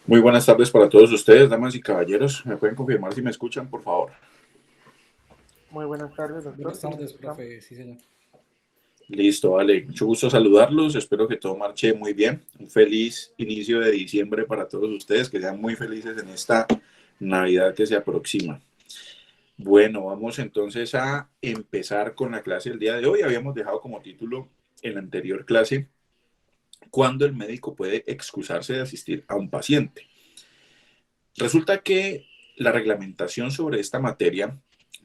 Muy buenas tardes para todos ustedes, damas y caballeros. ¿Me pueden confirmar si me escuchan, por favor? Muy buenas tardes, doctor. Buenas Sí, les tardes, escuchamos. profe. Sí, señor. Listo, vale. Mucho gusto saludarlos. Espero que todo marche muy bien. Un feliz inicio de diciembre para todos ustedes. Que sean muy felices en esta Navidad que se aproxima. Bueno, vamos entonces a empezar con la clase del día de hoy. Habíamos dejado como título en la anterior clase, ¿cuándo el médico puede excusarse de asistir a un paciente? Resulta que la reglamentación sobre esta materia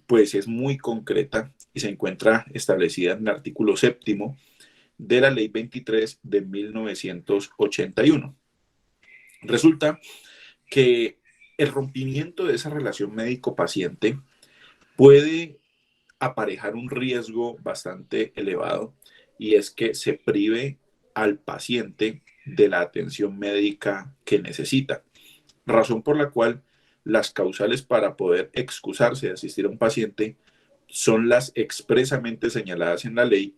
pues es muy concreta y se encuentra establecida en el artículo séptimo de la Ley 23 de 1981. Resulta que el rompimiento de esa relación médico-paciente puede aparejar un riesgo bastante elevado y es que se prive al paciente de la atención médica que necesita, razón por la cual las causales para poder excusarse de asistir a un paciente son las expresamente señaladas en la ley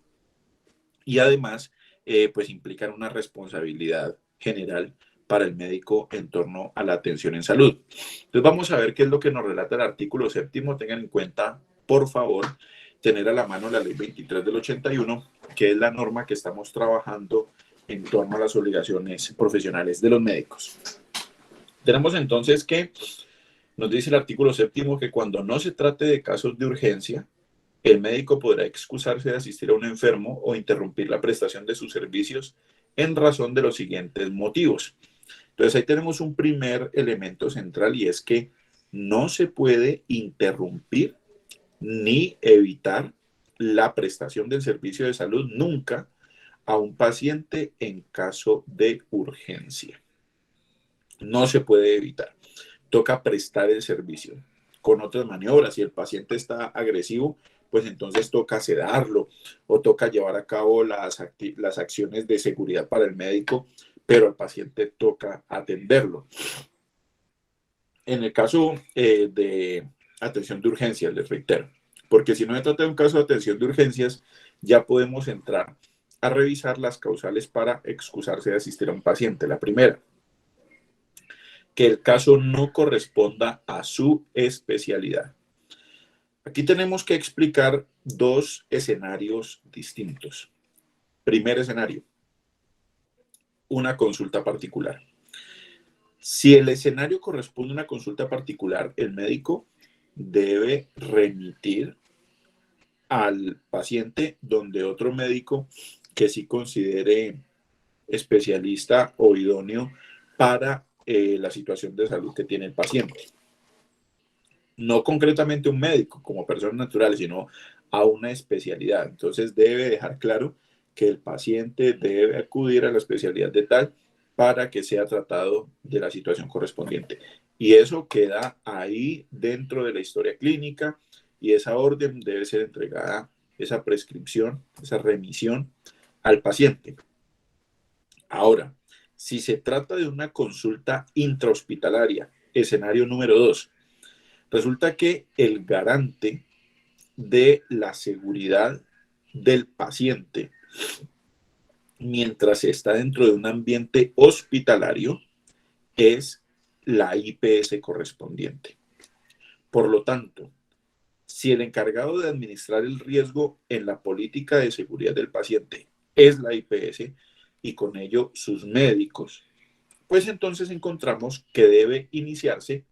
y además pues implican una responsabilidad general para el médico en torno a la atención en salud. Entonces vamos a ver qué es lo que nos relata el artículo séptimo. Tengan en cuenta, por favor, tener a la mano la ley 23 del 81, que es la norma que estamos trabajando en torno a las obligaciones profesionales de los médicos. Tenemos entonces que nos dice el artículo séptimo que cuando no se trate de casos de urgencia, el médico podrá excusarse de asistir a un enfermo o interrumpir la prestación de sus servicios en razón de los siguientes motivos. Entonces ahí tenemos un primer elemento central y es que no se puede interrumpir ni evitar la prestación del servicio de salud nunca a un paciente en caso de urgencia. No se puede evitar. Toca prestar el servicio con otras maniobras. Si el paciente está agresivo, pues entonces toca sedarlo o toca llevar a cabo las acciones de seguridad para el médico, pero al paciente toca atenderlo. En el caso de atención de urgencias, les reitero, porque si no se trata de un caso de atención de urgencias, ya podemos entrar a revisar las causales para excusarse de asistir a un paciente. La primera, que el caso no corresponda a su especialidad. Aquí tenemos que explicar dos escenarios distintos. Primer escenario, una consulta particular. Si el escenario corresponde a una consulta particular, el médico debe remitir al paciente donde otro médico que sí considere especialista o idóneo para la situación de salud que tiene el paciente. No concretamente un médico como persona natural, sino a una especialidad. Entonces debe dejar claro que el paciente debe acudir a la especialidad de tal para que sea tratado de la situación correspondiente. Y eso queda ahí dentro de la historia clínica y esa orden debe ser entregada, esa prescripción, esa remisión al paciente. Ahora, si se trata de una consulta intrahospitalaria, escenario número 2, resulta que el garante de la seguridad del paciente mientras está dentro de un ambiente hospitalario es la IPS correspondiente. Por lo tanto, si el encargado de administrar el riesgo en la política de seguridad del paciente es la IPS y con ello sus médicos, pues entonces encontramos que debe iniciarse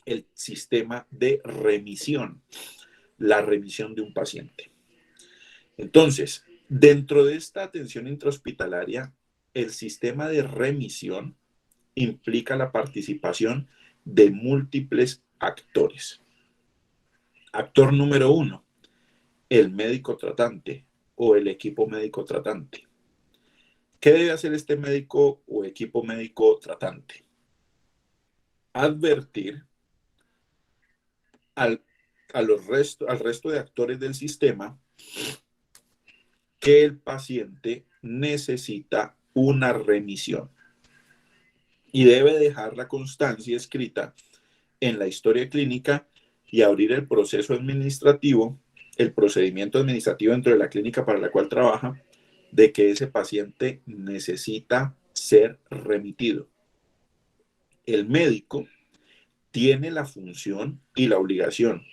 el sistema de remisión, la remisión de un paciente. Entonces, dentro de esta atención intrahospitalaria, el sistema de remisión implica la participación de múltiples actores. Actor número 1, el médico tratante o el equipo médico tratante. ¿Qué debe hacer este médico o equipo médico tratante? Advertir al resto de actores del sistema que el paciente necesita una remisión y debe dejar la constancia escrita en la historia clínica y abrir el proceso administrativo, el procedimiento administrativo dentro de la clínica para la cual trabaja, de que ese paciente necesita ser remitido. El médico tiene la función y la obligación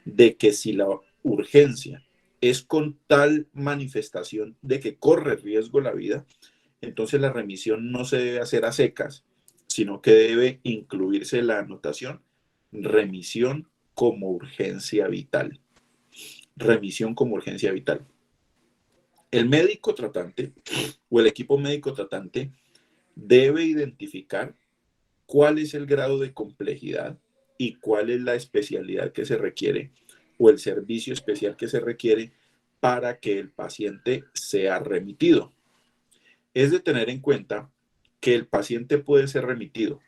de que si la urgencia es con tal manifestación de que corre riesgo la vida, entonces la remisión no se debe hacer a secas, sino que debe incluirse la anotación remisión como urgencia vital. Remisión como urgencia vital. El médico tratante o el equipo médico tratante debe identificar cuál es el grado de complejidad y cuál es la especialidad que se requiere o el servicio especial que se requiere para que el paciente sea remitido. Es de tener en cuenta que el paciente puede ser remitido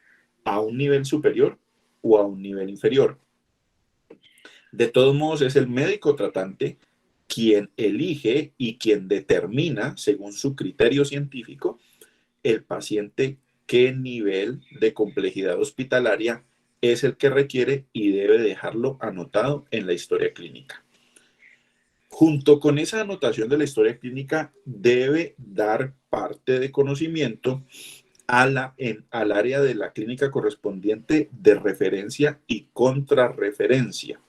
a un nivel superior o a un nivel inferior. De todos modos, es el médico tratante quien elige y quien determina, según su criterio científico, el paciente qué nivel de complejidad hospitalaria es el que requiere y debe dejarlo anotado en la historia clínica. Junto con esa anotación de la historia clínica, debe dar parte de conocimiento al área de la clínica correspondiente de referencia y contrarreferencia.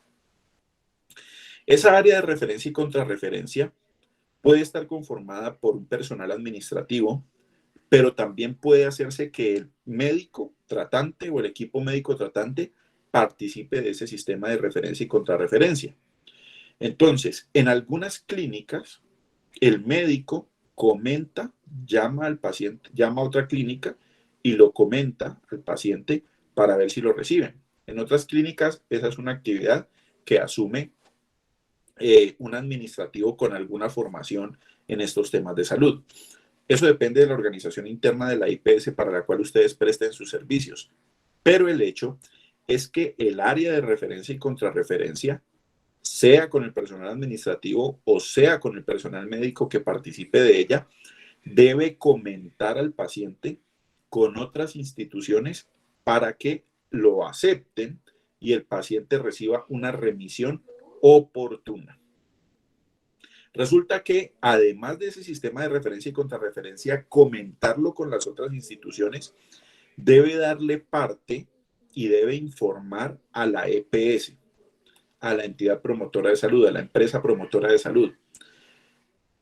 Esa área de referencia y contrarreferencia puede estar conformada por un personal administrativo, pero también puede hacerse que el médico tratante o el equipo médico tratante participe de ese sistema de referencia y contrarreferencia. Entonces, en algunas clínicas, el médico comenta, llama al paciente, llama a otra clínica y lo comenta al paciente para ver si lo reciben. En otras clínicas, esa es una actividad que asume un administrativo con alguna formación en estos temas de salud. Eso depende de la organización interna de la IPS para la cual ustedes presten sus servicios. Pero el hecho es que el área de referencia y contrarreferencia, sea con el personal administrativo o sea con el personal médico que participe de ella, debe comentar al paciente con otras instituciones para que lo acepten y el paciente reciba una remisión oportuna. Resulta que además de ese sistema de referencia y contrarreferencia, comentarlo con las otras instituciones debe darle parte y debe informar a la EPS, a la entidad promotora de salud, a la empresa promotora de salud.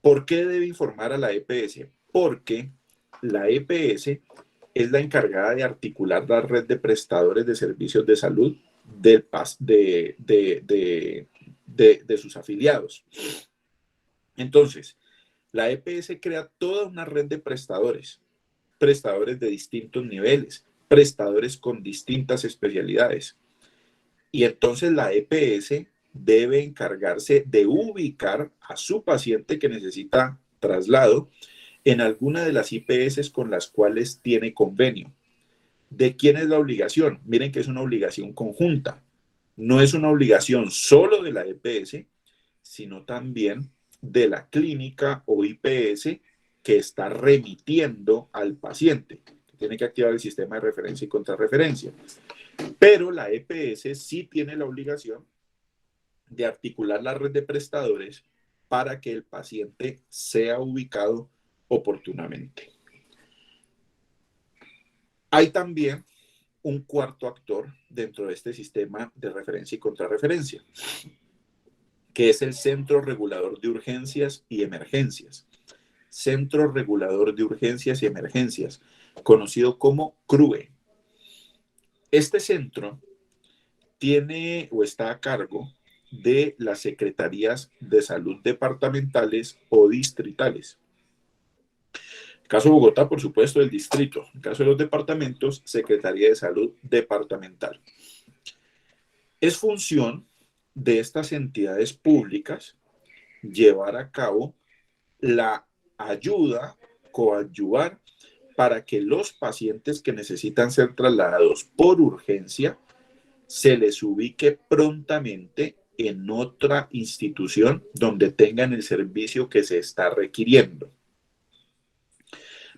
¿Por qué debe informar a la EPS? Porque la EPS es la encargada de articular la red de prestadores de servicios de salud de sus afiliados. Entonces, la EPS crea toda una red de prestadores, prestadores de distintos niveles, prestadores con distintas especialidades. Y entonces la EPS debe encargarse de ubicar a su paciente que necesita traslado en alguna de las IPS con las cuales tiene convenio. ¿De quién es la obligación? Miren que es una obligación conjunta. No es una obligación solo de la EPS, sino también de la clínica o IPS que está remitiendo al paciente, que tiene que activar el sistema de referencia y contrarreferencia. Pero la EPS sí tiene la obligación de articular la red de prestadores para que el paciente sea ubicado oportunamente. Hay también un cuarto actor dentro de este sistema de referencia y contrarreferencia, que es el Centro Regulador de Urgencias y Emergencias. Centro Regulador de Urgencias y Emergencias, conocido como CRUE. Este centro tiene o está a cargo de las secretarías de salud departamentales o distritales. En el caso de Bogotá, por supuesto, el distrito. En el caso de los departamentos, Secretaría de Salud Departamental. Es función de estas entidades públicas llevar a cabo la ayuda, coadyuvar para que los pacientes que necesitan ser trasladados por urgencia se les ubique prontamente en otra institución donde tengan el servicio que se está requiriendo.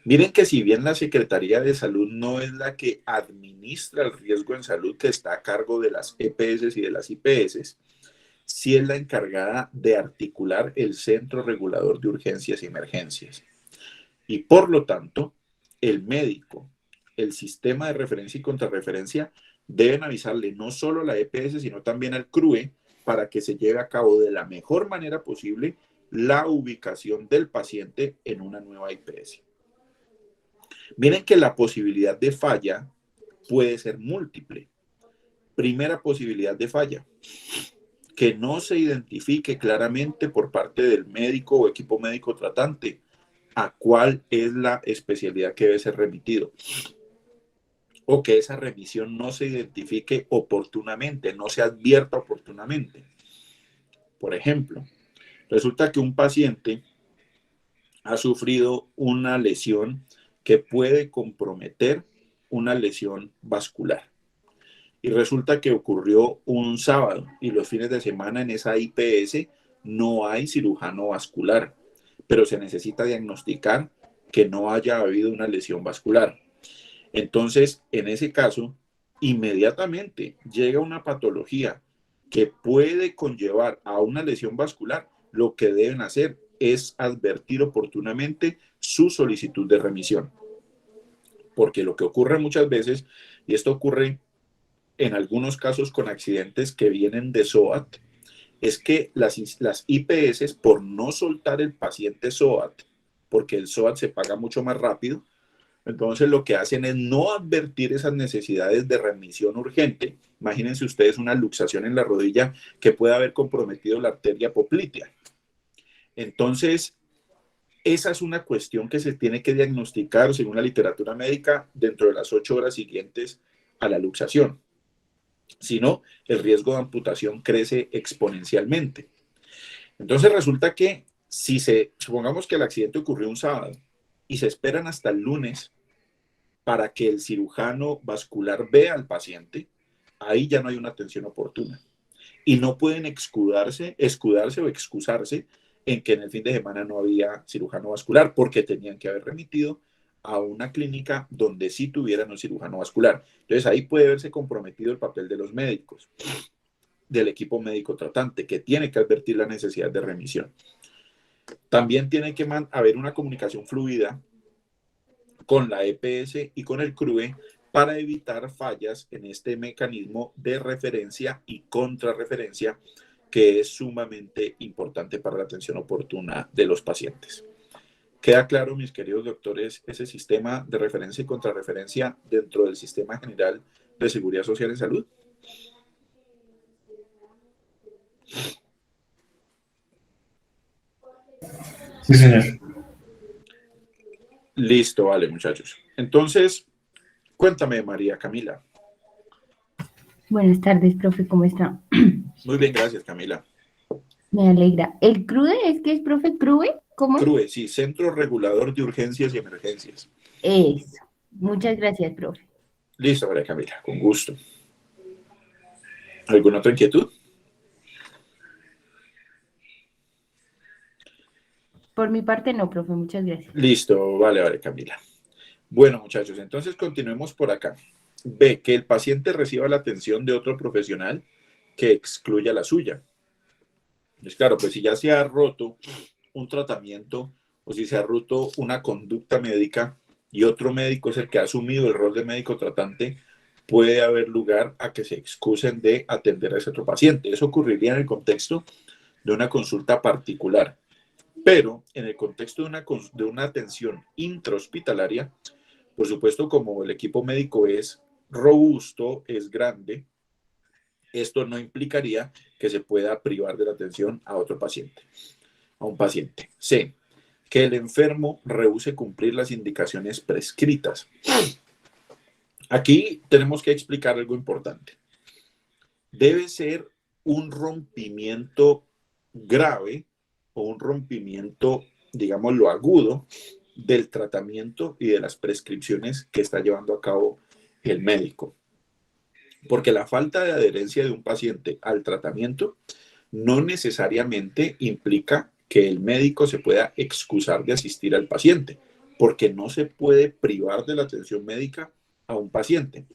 Miren que si bien la Secretaría de Salud no es la que administra el riesgo en salud que está a cargo de las EPS y de las IPS, sí es la encargada de articular el Centro Regulador de Urgencias y Emergencias. Y por lo tanto, el médico, el sistema de referencia y contrarreferencia deben avisarle no solo a la EPS, sino también al CRUE para que se lleve a cabo de la mejor manera posible la ubicación del paciente en una nueva IPS. Miren que la posibilidad de falla puede ser múltiple. Primera posibilidad de falla, que no se identifique claramente por parte del médico o equipo médico tratante a cuál es la especialidad que debe ser remitido, o que esa remisión no se identifique oportunamente, no se advierta oportunamente. Por ejemplo, resulta que un paciente ha sufrido una lesión que puede comprometer una lesión vascular. Y resulta que ocurrió un sábado y los fines de semana en esa IPS no hay cirujano vascular, pero se necesita diagnosticar que no haya habido una lesión vascular. Entonces, en ese caso, inmediatamente llega una patología que puede conllevar a una lesión vascular. Lo que deben hacer es advertir oportunamente su solicitud de remisión. Porque lo que ocurre muchas veces, y esto ocurre en algunos casos con accidentes que vienen de SOAT, es que las IPS, por no soltar el paciente SOAT, porque el SOAT se paga mucho más rápido, entonces lo que hacen es no advertir esas necesidades de remisión urgente. Imagínense ustedes una luxación en la rodilla que puede haber comprometido la arteria poplitea. Entonces, esa es una cuestión que se tiene que diagnosticar según la literatura médica dentro de las 8 horas siguientes a la luxación. Si no, el riesgo de amputación crece exponencialmente. Entonces resulta que supongamos que el accidente ocurrió un sábado y se esperan hasta el lunes para que el cirujano vascular vea al paciente, ahí ya no hay una atención oportuna. Y no pueden escudarse o excusarse en que en el fin de semana no había cirujano vascular, porque tenían que haber remitido a una clínica donde sí tuvieran un cirujano vascular. Entonces ahí puede verse comprometido el papel de los médicos, del equipo médico tratante, que tiene que advertir la necesidad de remisión. También tiene que haber una comunicación fluida con la EPS y con el CRUE para evitar fallas en este mecanismo de referencia y contrarreferencia que es sumamente importante para la atención oportuna de los pacientes. ¿Queda claro, mis queridos doctores, ese sistema de referencia y contrarreferencia dentro del Sistema General de Seguridad Social en Salud? Sí, señor. Listo, vale, muchachos. Entonces, cuéntame, María Camila. Buenas tardes, profe, ¿cómo está? Muy bien, gracias, Camila. Me alegra. ¿El CRUE es que es, profe, CRUE? ¿Cómo es? CRUE, sí, Centro Regulador de Urgencias y Emergencias. Eso. Muchas gracias, profe. Listo, María Camila, con gusto. ¿Alguna otra inquietud? Por mi parte no, profe, muchas gracias. Listo, vale, Camila. Bueno, muchachos, entonces continuemos por acá. B, que el paciente reciba la atención de otro profesional que excluya la suya. Pues claro, pues si ya se ha roto un tratamiento o si se ha roto una conducta médica y otro médico es el que ha asumido el rol de médico tratante, puede haber lugar a que se excusen de atender a ese otro paciente. Eso ocurriría en el contexto de una consulta particular. Pero en el contexto de una atención intrahospitalaria, por supuesto, como el equipo médico es robusto, es grande, esto no implicaría que se pueda privar de la atención a otro paciente, a un paciente. C, que el enfermo rehúse cumplir las indicaciones prescritas. Aquí tenemos que explicar algo importante. Debe ser un rompimiento grave o un rompimiento, digámoslo, agudo del tratamiento y de las prescripciones que está llevando a cabo el médico. Porque la falta de adherencia de un paciente al tratamiento no necesariamente implica que el médico se pueda excusar de asistir al paciente, porque no se puede privar de la atención médica a un paciente.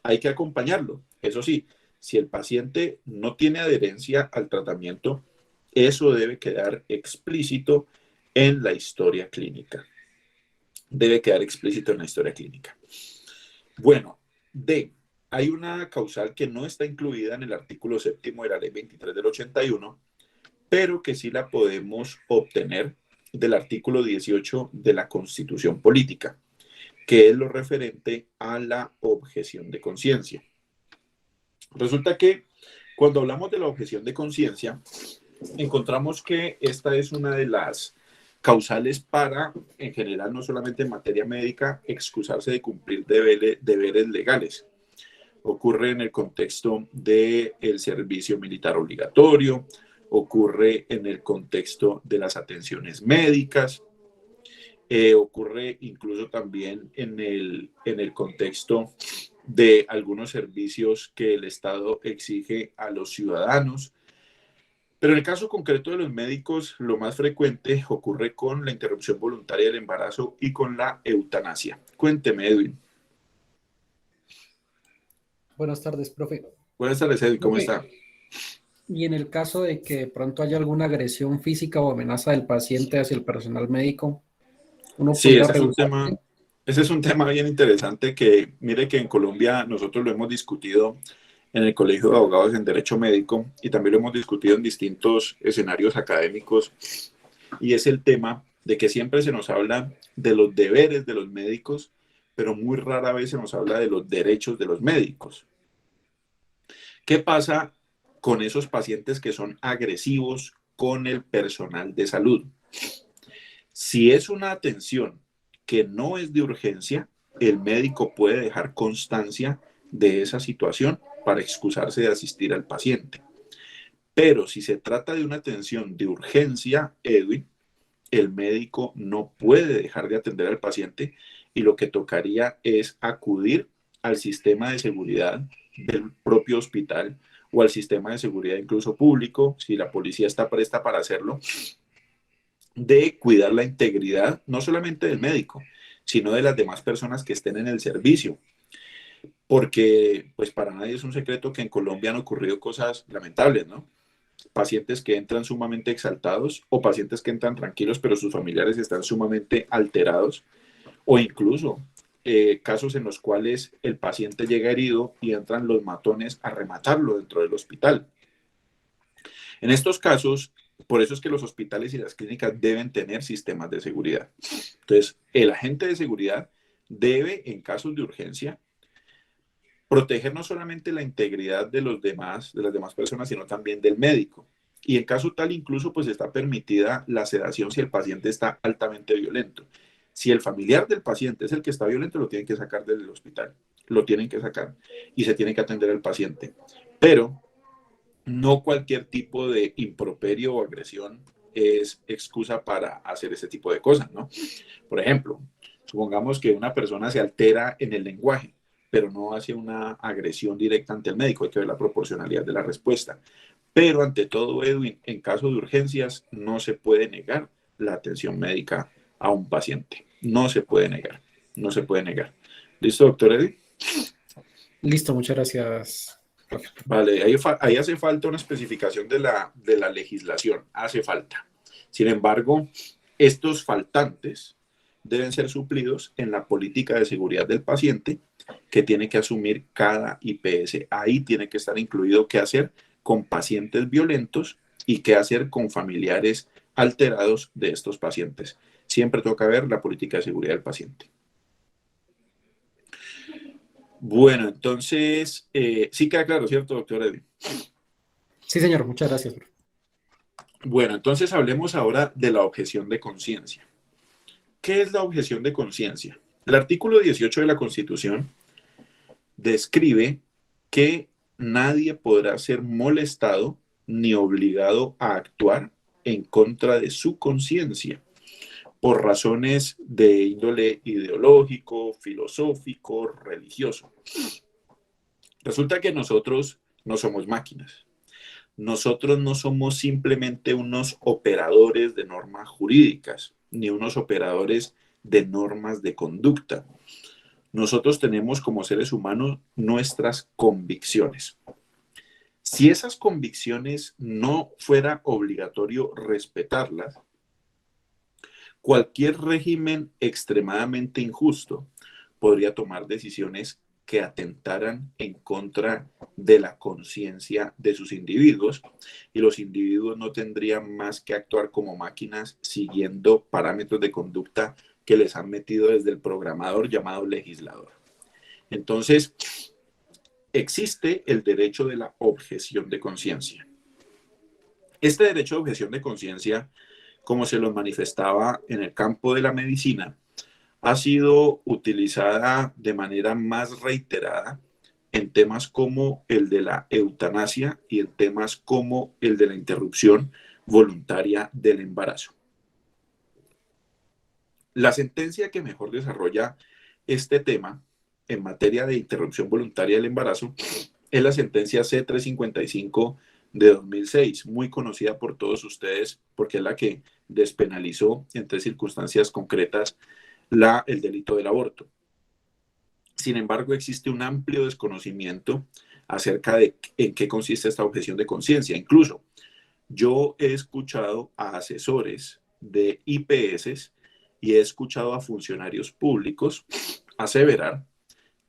Hay que acompañarlo. Eso sí, si el paciente no tiene adherencia al tratamiento, eso debe quedar explícito en la historia clínica. Debe quedar explícito en la historia clínica. Bueno, hay una causal que no está incluida en el artículo 7º de la ley 23 del 81, pero que sí la podemos obtener del artículo 18 de la Constitución Política, que es lo referente a la objeción de conciencia. Resulta que cuando hablamos de la objeción de conciencia, encontramos que esta es una de las causales para, en general, no solamente en materia médica, excusarse de cumplir deberes legales. Ocurre en el contexto del servicio militar obligatorio, ocurre en el contexto de las atenciones médicas, ocurre incluso también en el contexto de algunos servicios que el Estado exige a los ciudadanos. Pero en el caso concreto de los médicos, lo más frecuente ocurre con la interrupción voluntaria del embarazo y con la eutanasia. Cuénteme, Edwin. Buenas tardes, profe. Buenas tardes, Edwin. ¿Cómo Profe, está? y en el caso de que de pronto haya alguna agresión física o amenaza del paciente hacia el personal médico, ¿uno Sí, pudiera ese rehusarse? es un tema bien interesante que, mire que en Colombia nosotros lo hemos discutido en el Colegio de Abogados en Derecho Médico y también lo hemos discutido en distintos escenarios académicos, y es el tema de que siempre se nos habla de los deberes de los médicos, pero muy rara vez se nos habla de los derechos de los médicos. ¿Qué pasa con esos pacientes que son agresivos con el personal de salud? Si es una atención que no es de urgencia, el médico puede dejar constancia de esa situación para excusarse de asistir al paciente. Pero si se trata de una atención de urgencia, Edwin, el médico no puede dejar de atender al paciente y lo que tocaría es acudir al sistema de seguridad del propio hospital o al sistema de seguridad incluso público, si la policía está presta para hacerlo, de cuidar la integridad no solamente del médico, sino de las demás personas que estén en el servicio. Porque pues para nadie es un secreto que en Colombia han ocurrido cosas lamentables, ¿no? Pacientes que entran sumamente exaltados o pacientes que entran tranquilos, pero sus familiares están sumamente alterados, o incluso casos en los cuales el paciente llega herido y entran los matones a rematarlo dentro del hospital. En estos casos, por eso es que los hospitales y las clínicas deben tener sistemas de seguridad. Entonces, el agente de seguridad debe, en casos de urgencia, proteger no solamente la integridad de las demás personas, sino también del médico. Y en caso tal, incluso, pues está permitida la sedación si el paciente está altamente violento. Si el familiar del paciente es el que está violento, lo tienen que sacar del hospital. Lo tienen que sacar y se tiene que atender al paciente. Pero no cualquier tipo de improperio o agresión es excusa para hacer ese tipo de cosas, ¿no? Por ejemplo, supongamos que una persona se altera en el lenguaje, pero no hace una agresión directa ante el médico, hay que ver la proporcionalidad de la respuesta. Pero ante todo, Edwin, en caso de urgencias, no se puede negar la atención médica a un paciente. No se puede negar, no se puede negar. ¿Listo, doctor Edwin? Listo, muchas gracias, profe. Vale, ahí hace falta una especificación de la legislación, hace falta. Sin embargo, estos faltantes deben ser suplidos en la política de seguridad del paciente que tiene que asumir cada IPS. Ahí tiene que estar incluido qué hacer con pacientes violentos y qué hacer con familiares alterados de estos pacientes. Siempre toca ver la política de seguridad del paciente. Bueno, entonces, sí queda claro, ¿cierto, doctor Edwin? Sí, señor, muchas gracias, profe. Bueno, entonces hablemos ahora de la objeción de conciencia. ¿Qué es la objeción de conciencia? El artículo 18 de la Constitución describe que nadie podrá ser molestado ni obligado a actuar en contra de su conciencia por razones de índole ideológico, filosófico, religioso. Resulta que nosotros no somos máquinas. Nosotros no somos simplemente unos operadores de normas jurídicas, ni unos operadores de normas de conducta. Nosotros tenemos como seres humanos nuestras convicciones. Si esas convicciones no fuera obligatorio respetarlas, cualquier régimen extremadamente injusto podría tomar decisiones que atentaran en contra de la conciencia de sus individuos, y los individuos no tendrían más que actuar como máquinas siguiendo parámetros de conducta que les han metido desde el programador llamado legislador. Entonces, existe el derecho de la objeción de conciencia. Este derecho de objeción de conciencia, como se lo manifestaba en el campo de la medicina, ha sido utilizada de manera más reiterada en temas como el de la eutanasia y en temas como el de la interrupción voluntaria del embarazo. La sentencia que mejor desarrolla este tema en materia de interrupción voluntaria del embarazo es la sentencia C-355 de 2006, muy conocida por todos ustedes porque es la que despenalizó en 3 circunstancias concretas el delito del aborto. Sin embargo, existe un amplio desconocimiento acerca de en qué consiste esta objeción de conciencia. Incluso yo he escuchado a asesores de IPS y he escuchado a funcionarios públicos aseverar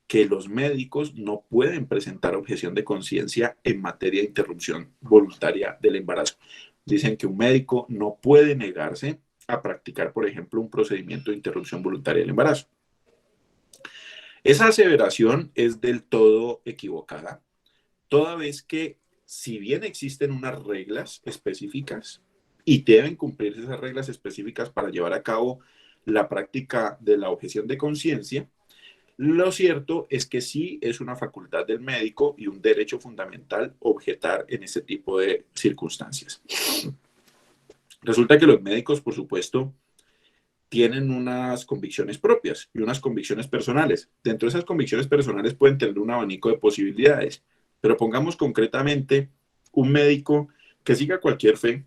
que los médicos no pueden presentar objeción de conciencia en materia de interrupción voluntaria del embarazo. Dicen que un médico no puede negarse a practicar, por ejemplo, un procedimiento de interrupción voluntaria del embarazo. Esa aseveración es del todo equivocada, toda vez que, si bien existen unas reglas específicas y deben cumplirse esas reglas específicas para llevar a cabo la práctica de la objeción de conciencia, lo cierto es que sí es una facultad del médico y un derecho fundamental objetar en este tipo de circunstancias. Resulta que los médicos, por supuesto, tienen unas convicciones propias y unas convicciones personales. Dentro de esas convicciones personales pueden tener un abanico de posibilidades, pero pongamos concretamente un médico que siga cualquier fe,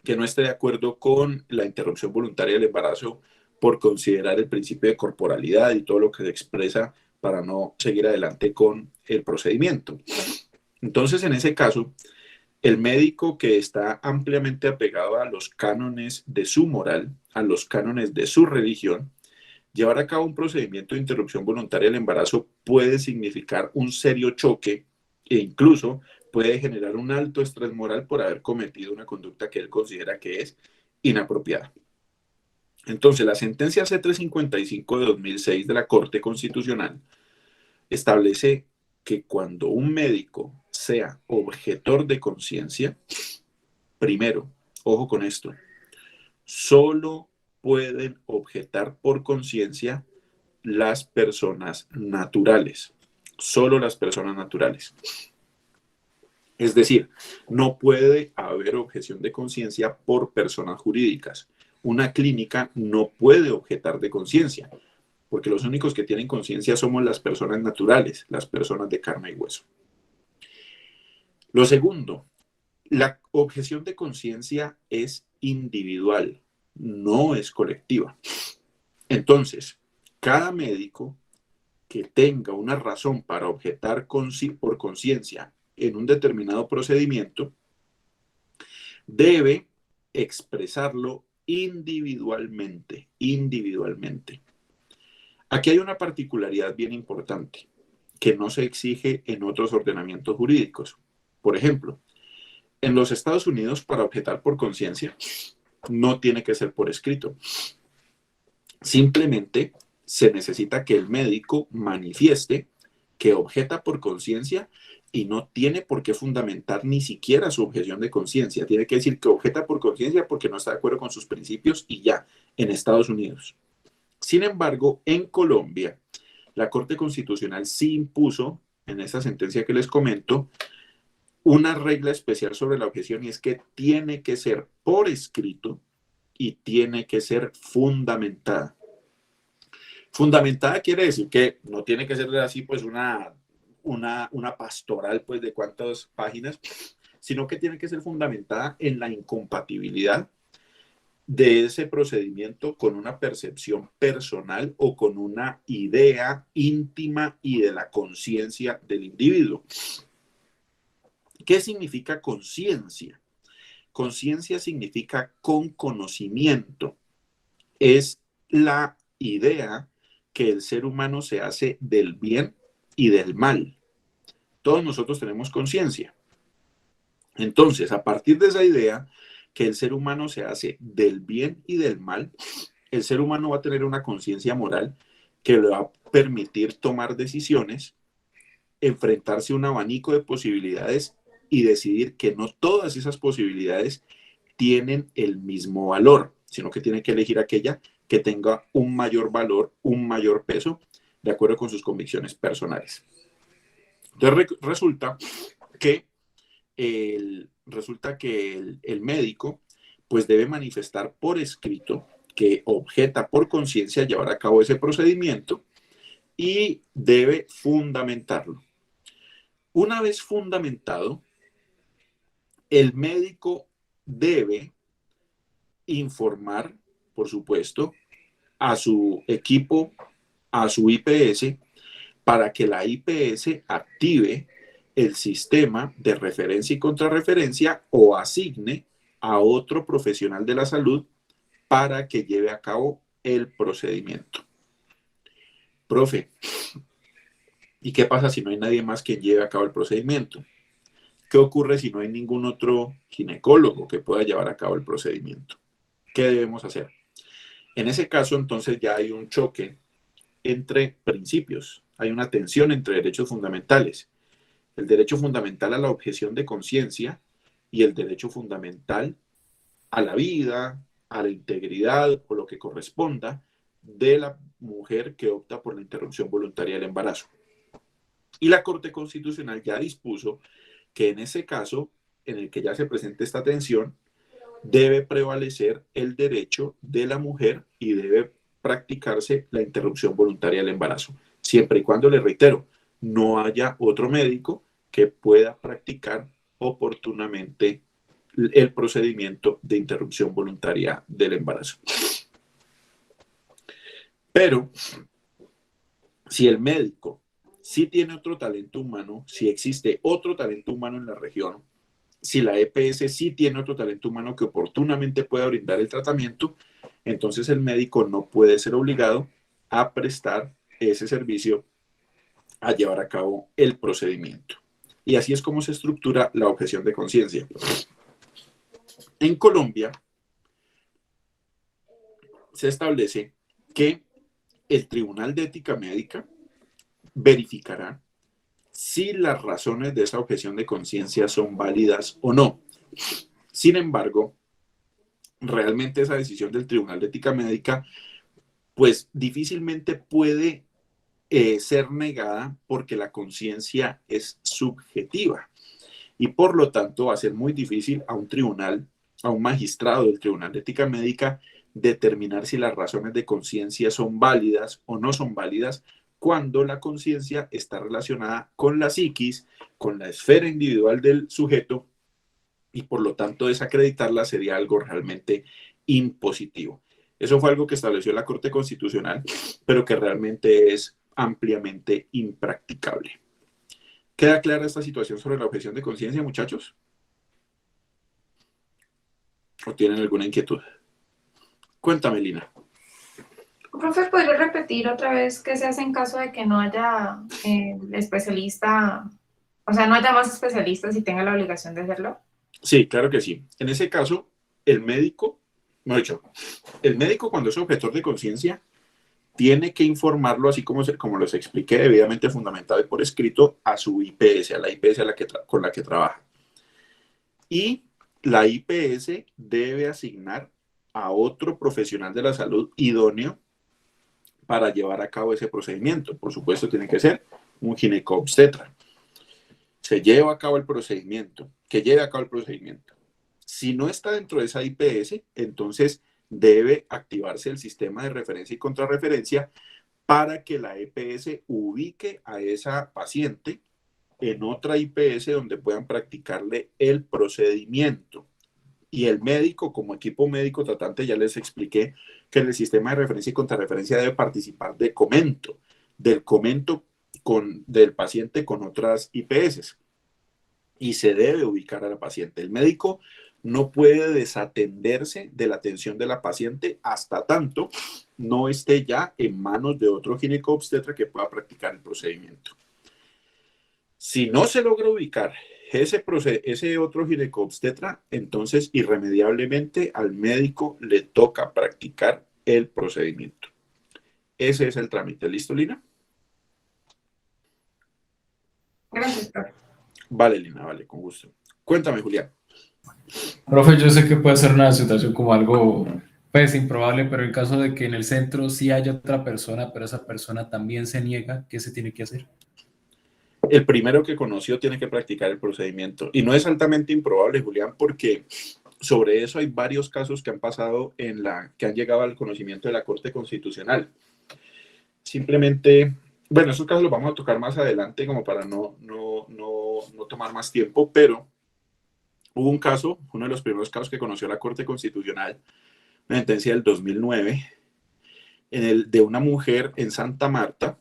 que no esté de acuerdo con la interrupción voluntaria del embarazo por considerar el principio de corporalidad y todo lo que se expresa para no seguir adelante con el procedimiento. Entonces, en ese caso, el médico que está ampliamente apegado a los cánones de su moral, a los cánones de su religión, llevar a cabo un procedimiento de interrupción voluntaria del embarazo puede significar un serio choque e incluso puede generar un alto estrés moral por haber cometido una conducta que él considera que es inapropiada. Entonces, la sentencia C-355 de 2006 de la Corte Constitucional establece que cuando un médico sea objetor de conciencia, primero, ojo con esto, solo pueden objetar por conciencia las personas naturales, solo las personas naturales. Es decir, no puede haber objeción de conciencia por personas jurídicas. Una clínica no puede objetar de conciencia, porque los únicos que tienen conciencia somos las personas naturales, las personas de carne y hueso. Lo segundo, la objeción de conciencia es individual, no es colectiva. Entonces, cada médico que tenga una razón para objetar por conciencia en un determinado procedimiento debe expresarlo individualmente. Aquí hay una particularidad bien importante que no se exige en otros ordenamientos jurídicos. Por ejemplo, en los Estados Unidos, para objetar por conciencia, no tiene que ser por escrito. Simplemente se necesita que el médico manifieste que objeta por conciencia y no tiene por qué fundamentar ni siquiera su objeción de conciencia. Tiene que decir que objeta por conciencia porque no está de acuerdo con sus principios y ya, en Estados Unidos. Sin embargo, en Colombia, la Corte Constitucional sí impuso, en esa sentencia que les comento, una regla especial sobre la objeción, y es que tiene que ser por escrito y tiene que ser fundamentada. Fundamentada quiere decir que no tiene que ser así pues una pastoral pues de cuántas páginas, sino que tiene que ser fundamentada en la incompatibilidad de ese procedimiento con una percepción personal o con una idea íntima y de la conciencia del individuo. ¿Qué significa conciencia? Conciencia significa con conocimiento. Es la idea que el ser humano se hace del bien y del mal. Todos nosotros tenemos conciencia. Entonces, a partir de esa idea que el ser humano se hace del bien y del mal, el ser humano va a tener una conciencia moral que le va a permitir tomar decisiones, enfrentarse a un abanico de posibilidades y decidir que no todas esas posibilidades tienen el mismo valor, sino que tiene que elegir aquella que tenga un mayor valor, un mayor peso, de acuerdo con sus convicciones personales. Entonces resulta que el médico pues debe manifestar por escrito que objeta por conciencia llevar a cabo ese procedimiento y debe fundamentarlo. Una vez fundamentado, el médico debe informar, por supuesto, a su equipo, a su IPS, para que la IPS active el sistema de referencia y contrarreferencia o asigne a otro profesional de la salud para que lleve a cabo el procedimiento. Profe, ¿y qué pasa si no hay nadie más quien lleve a cabo el procedimiento? ¿Qué ocurre si no hay ningún otro ginecólogo que pueda llevar a cabo el procedimiento? ¿Qué debemos hacer? En ese caso, entonces, ya hay un choque entre principios. Hay una tensión entre derechos fundamentales. El derecho fundamental a la objeción de conciencia y el derecho fundamental a la vida, a la integridad o lo que corresponda de la mujer que opta por la interrupción voluntaria del embarazo. Y la Corte Constitucional ya dispuso que en ese caso, en el que ya se presenta esta tensión, debe prevalecer el derecho de la mujer y debe practicarse la interrupción voluntaria del embarazo, siempre y cuando, le reitero, no haya otro médico que pueda practicar oportunamente el procedimiento de interrupción voluntaria del embarazo. Pero si el médico sí tiene otro talento humano, si existe otro talento humano en la región, si la EPS sí tiene otro talento humano que oportunamente pueda brindar el tratamiento, entonces el médico no puede ser obligado a prestar ese servicio, a llevar a cabo el procedimiento. Y así es como se estructura la objeción de conciencia. En Colombia se establece que el Tribunal de Ética Médica verificará si las razones de esa objeción de conciencia son válidas o no. Sin embargo, realmente esa decisión del Tribunal de Ética Médica, pues difícilmente puede ser negada porque la conciencia es subjetiva y por lo tanto va a ser muy difícil a un tribunal, a un magistrado del Tribunal de Ética Médica, determinar si las razones de conciencia son válidas o no son válidas cuando la conciencia está relacionada con la psiquis, con la esfera individual del sujeto, y por lo tanto desacreditarla sería algo realmente impositivo. Eso fue algo que estableció la Corte Constitucional, pero que realmente es ampliamente impracticable. ¿Queda clara esta situación sobre la objeción de conciencia, muchachos? ¿O tienen alguna inquietud? Cuéntame, Lina. Profe, ¿podría repetir otra vez qué se hace en caso de que no haya especialista, o sea, no haya más especialistas y tenga la obligación de hacerlo? Sí, claro que sí. En ese caso, el médico, no he dicho, el médico cuando es objetor de conciencia tiene que informarlo, así como les expliqué, debidamente fundamentado y por escrito, a su IPS, a la IPS con la que trabaja. Y la IPS debe asignar a otro profesional de la salud idóneo para llevar a cabo ese procedimiento. Por supuesto, tiene que ser un ginecobstetra. Se lleva a cabo el procedimiento, que lleve a cabo el procedimiento. Si no está dentro de esa IPS, entonces debe activarse el sistema de referencia y contrarreferencia para que la EPS ubique a esa paciente en otra IPS donde puedan practicarle el procedimiento. Y el médico, como equipo médico tratante, ya les expliqué que en el sistema de referencia y contrarreferencia debe participar del comento del paciente con otras IPS. Y se debe ubicar a la paciente. El médico no puede desatenderse de la atención de la paciente hasta tanto no esté ya en manos de otro ginecobstetra que pueda practicar el procedimiento. Si no se logra ubicar ese otro ginecobstetra, entonces irremediablemente al médico le toca practicar el procedimiento. Ese es el trámite. ¿Listo, Lina? Gracias, profe. Vale, Lina, vale, con gusto. Cuéntame, Julián. Profe, yo sé que puede ser una situación como algo, pues, improbable, pero en caso de que en el centro sí haya otra persona, pero esa persona también se niega, ¿qué se tiene que hacer? El primero que conoció tiene que practicar el procedimiento. Y no es altamente improbable, Julián, porque sobre eso hay varios casos que han pasado que han llegado al conocimiento de la Corte Constitucional. Simplemente, bueno, esos casos los vamos a tocar más adelante como para no tomar más tiempo, pero hubo un caso, uno de los primeros casos que conoció la Corte Constitucional, una sentencia del 2009, de una mujer en Santa Marta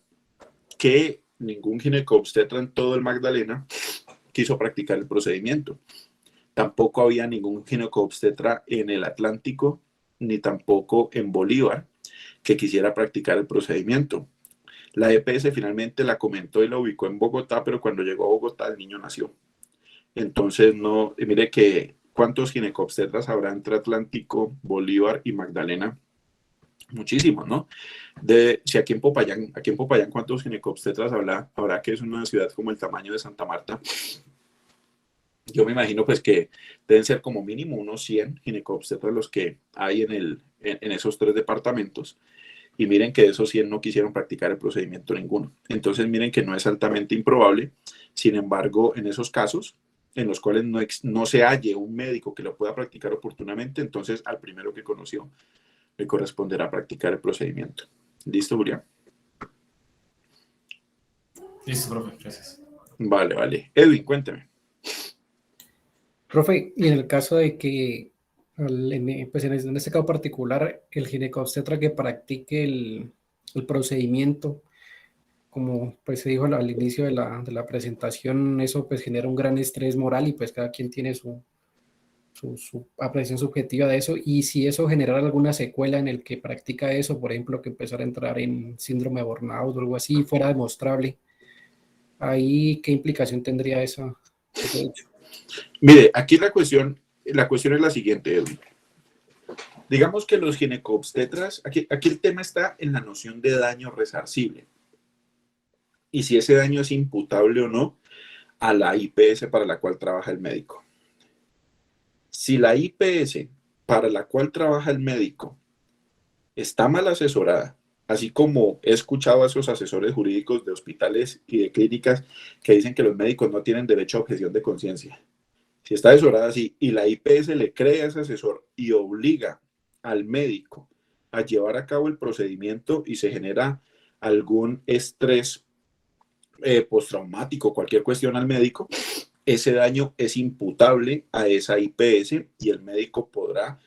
que ningún ginecobstetra en todo el Magdalena quiso practicar el procedimiento. Tampoco había ningún ginecobstetra en el Atlántico, ni tampoco en Bolívar, que quisiera practicar el procedimiento. La EPS finalmente la comentó y la ubicó en Bogotá, pero cuando llegó a Bogotá el niño nació. Entonces, no, mire que ¿cuántos ginecobstetras habrá entre Atlántico, Bolívar y Magdalena? Muchísimos, ¿no? Si aquí en Popayán, ¿cuántos ginecobstetras habrá, que es una ciudad como el tamaño de Santa Marta? Yo me imagino pues que deben ser como mínimo unos 100 ginecobstetras los que hay en esos 3 departamentos. Y miren que de esos 100 no quisieron practicar el procedimiento ninguno. Entonces miren que no es altamente improbable. Sin embargo, en esos casos en los cuales no se halle un médico que lo pueda practicar oportunamente, entonces al primero que conoció le corresponderá practicar el procedimiento. ¿Listo, Julián? Listo, profe, gracias. Vale, vale. Edwin, cuénteme. Profe, y en el caso de que, pues en este caso particular, el ginecobstetra que practique el procedimiento, como pues se dijo al inicio de la presentación, eso pues genera un gran estrés moral y pues cada quien tiene su apreciación subjetiva de eso, y si eso generara alguna secuela en el que practica eso, por ejemplo, que empezara a entrar en síndrome de burnout o algo así, fuera demostrable, ahí ¿qué implicación tendría ese hecho? Mire, aquí la cuestión es la siguiente, Edwin. Digamos que los ginecobstetras, aquí el tema está en la noción de daño resarcible. Y si ese daño es imputable o no a la IPS para la cual trabaja el médico. Si la IPS para la cual trabaja el médico está mal asesorada, así como he escuchado a esos asesores jurídicos de hospitales y de clínicas que dicen que los médicos no tienen derecho a objeción de conciencia. Si está asesorada así y la IPS le cree a ese asesor y obliga al médico a llevar a cabo el procedimiento y se genera algún estrés postraumático, cualquier cuestión al médico, ese daño es imputable a esa IPS y el médico podrá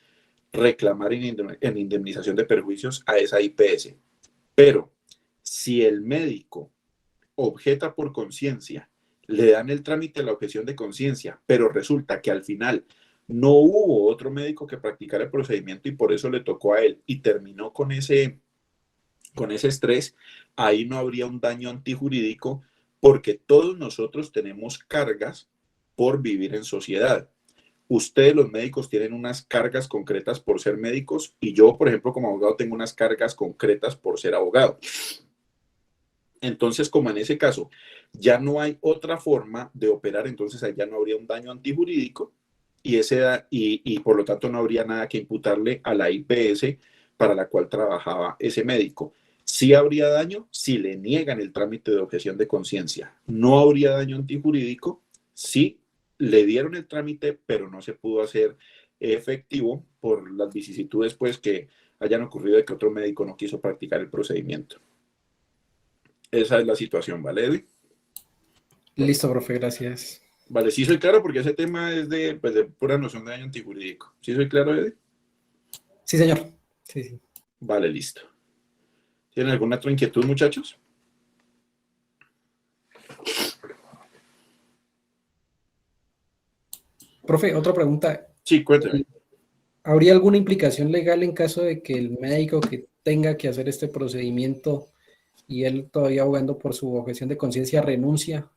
reclamar en indemnización de perjuicios a esa IPS. Pero si el médico objeta por conciencia, le dan el trámite a la objeción de conciencia, pero resulta que al final no hubo otro médico que practicara el procedimiento y por eso le tocó a él y terminó con ese estrés, ahí no habría un daño antijurídico porque todos nosotros tenemos cargas por vivir en sociedad. Ustedes, los médicos, tienen unas cargas concretas por ser médicos y yo, por ejemplo, como abogado, tengo unas cargas concretas por ser abogado. Entonces, como en ese caso ya no hay otra forma de operar, entonces allá no habría un daño antijurídico y por lo tanto no habría nada que imputarle a la IPS para la cual trabajaba ese médico. Sí habría daño si le niegan el trámite de objeción de conciencia. No habría daño antijurídico si le dieron el trámite, pero no se pudo hacer efectivo por las vicisitudes pues, que hayan ocurrido de que otro médico no quiso practicar el procedimiento. Esa es la situación, ¿vale, Edwin? Listo, profe, gracias. Vale, sí soy claro porque ese tema es de pura noción de daño antijurídico. ¿Sí soy claro, Edwin? Sí, señor. Sí. Vale, listo. ¿Tienen alguna otra inquietud, muchachos? Profe, otra pregunta. Sí, cuénteme. ¿Habría alguna implicación legal en caso de que el médico que tenga que hacer este procedimiento y él todavía abogando por su objeción de conciencia renuncia?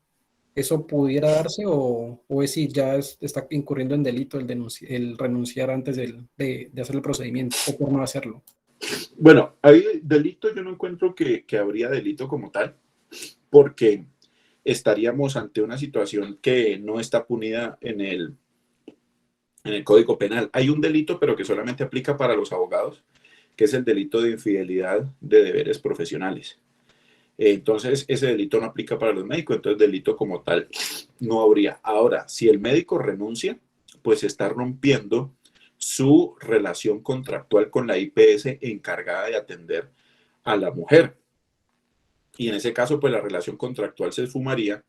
¿Eso pudiera darse o es si ya está incurriendo en delito el renunciar antes de hacer el procedimiento o por no hacerlo? Bueno, hay delito, yo no encuentro que habría delito como tal, porque estaríamos ante una situación que no está punida en el Código Penal. Hay un delito, pero que solamente aplica para los abogados, que es el delito de infidelidad de deberes profesionales. Entonces, ese delito no aplica para los médicos, entonces delito como tal no habría. Ahora, si el médico renuncia, pues está rompiendo su relación contractual con la IPS encargada de atender a la mujer. Y en ese caso, pues la relación contractual se esfumaría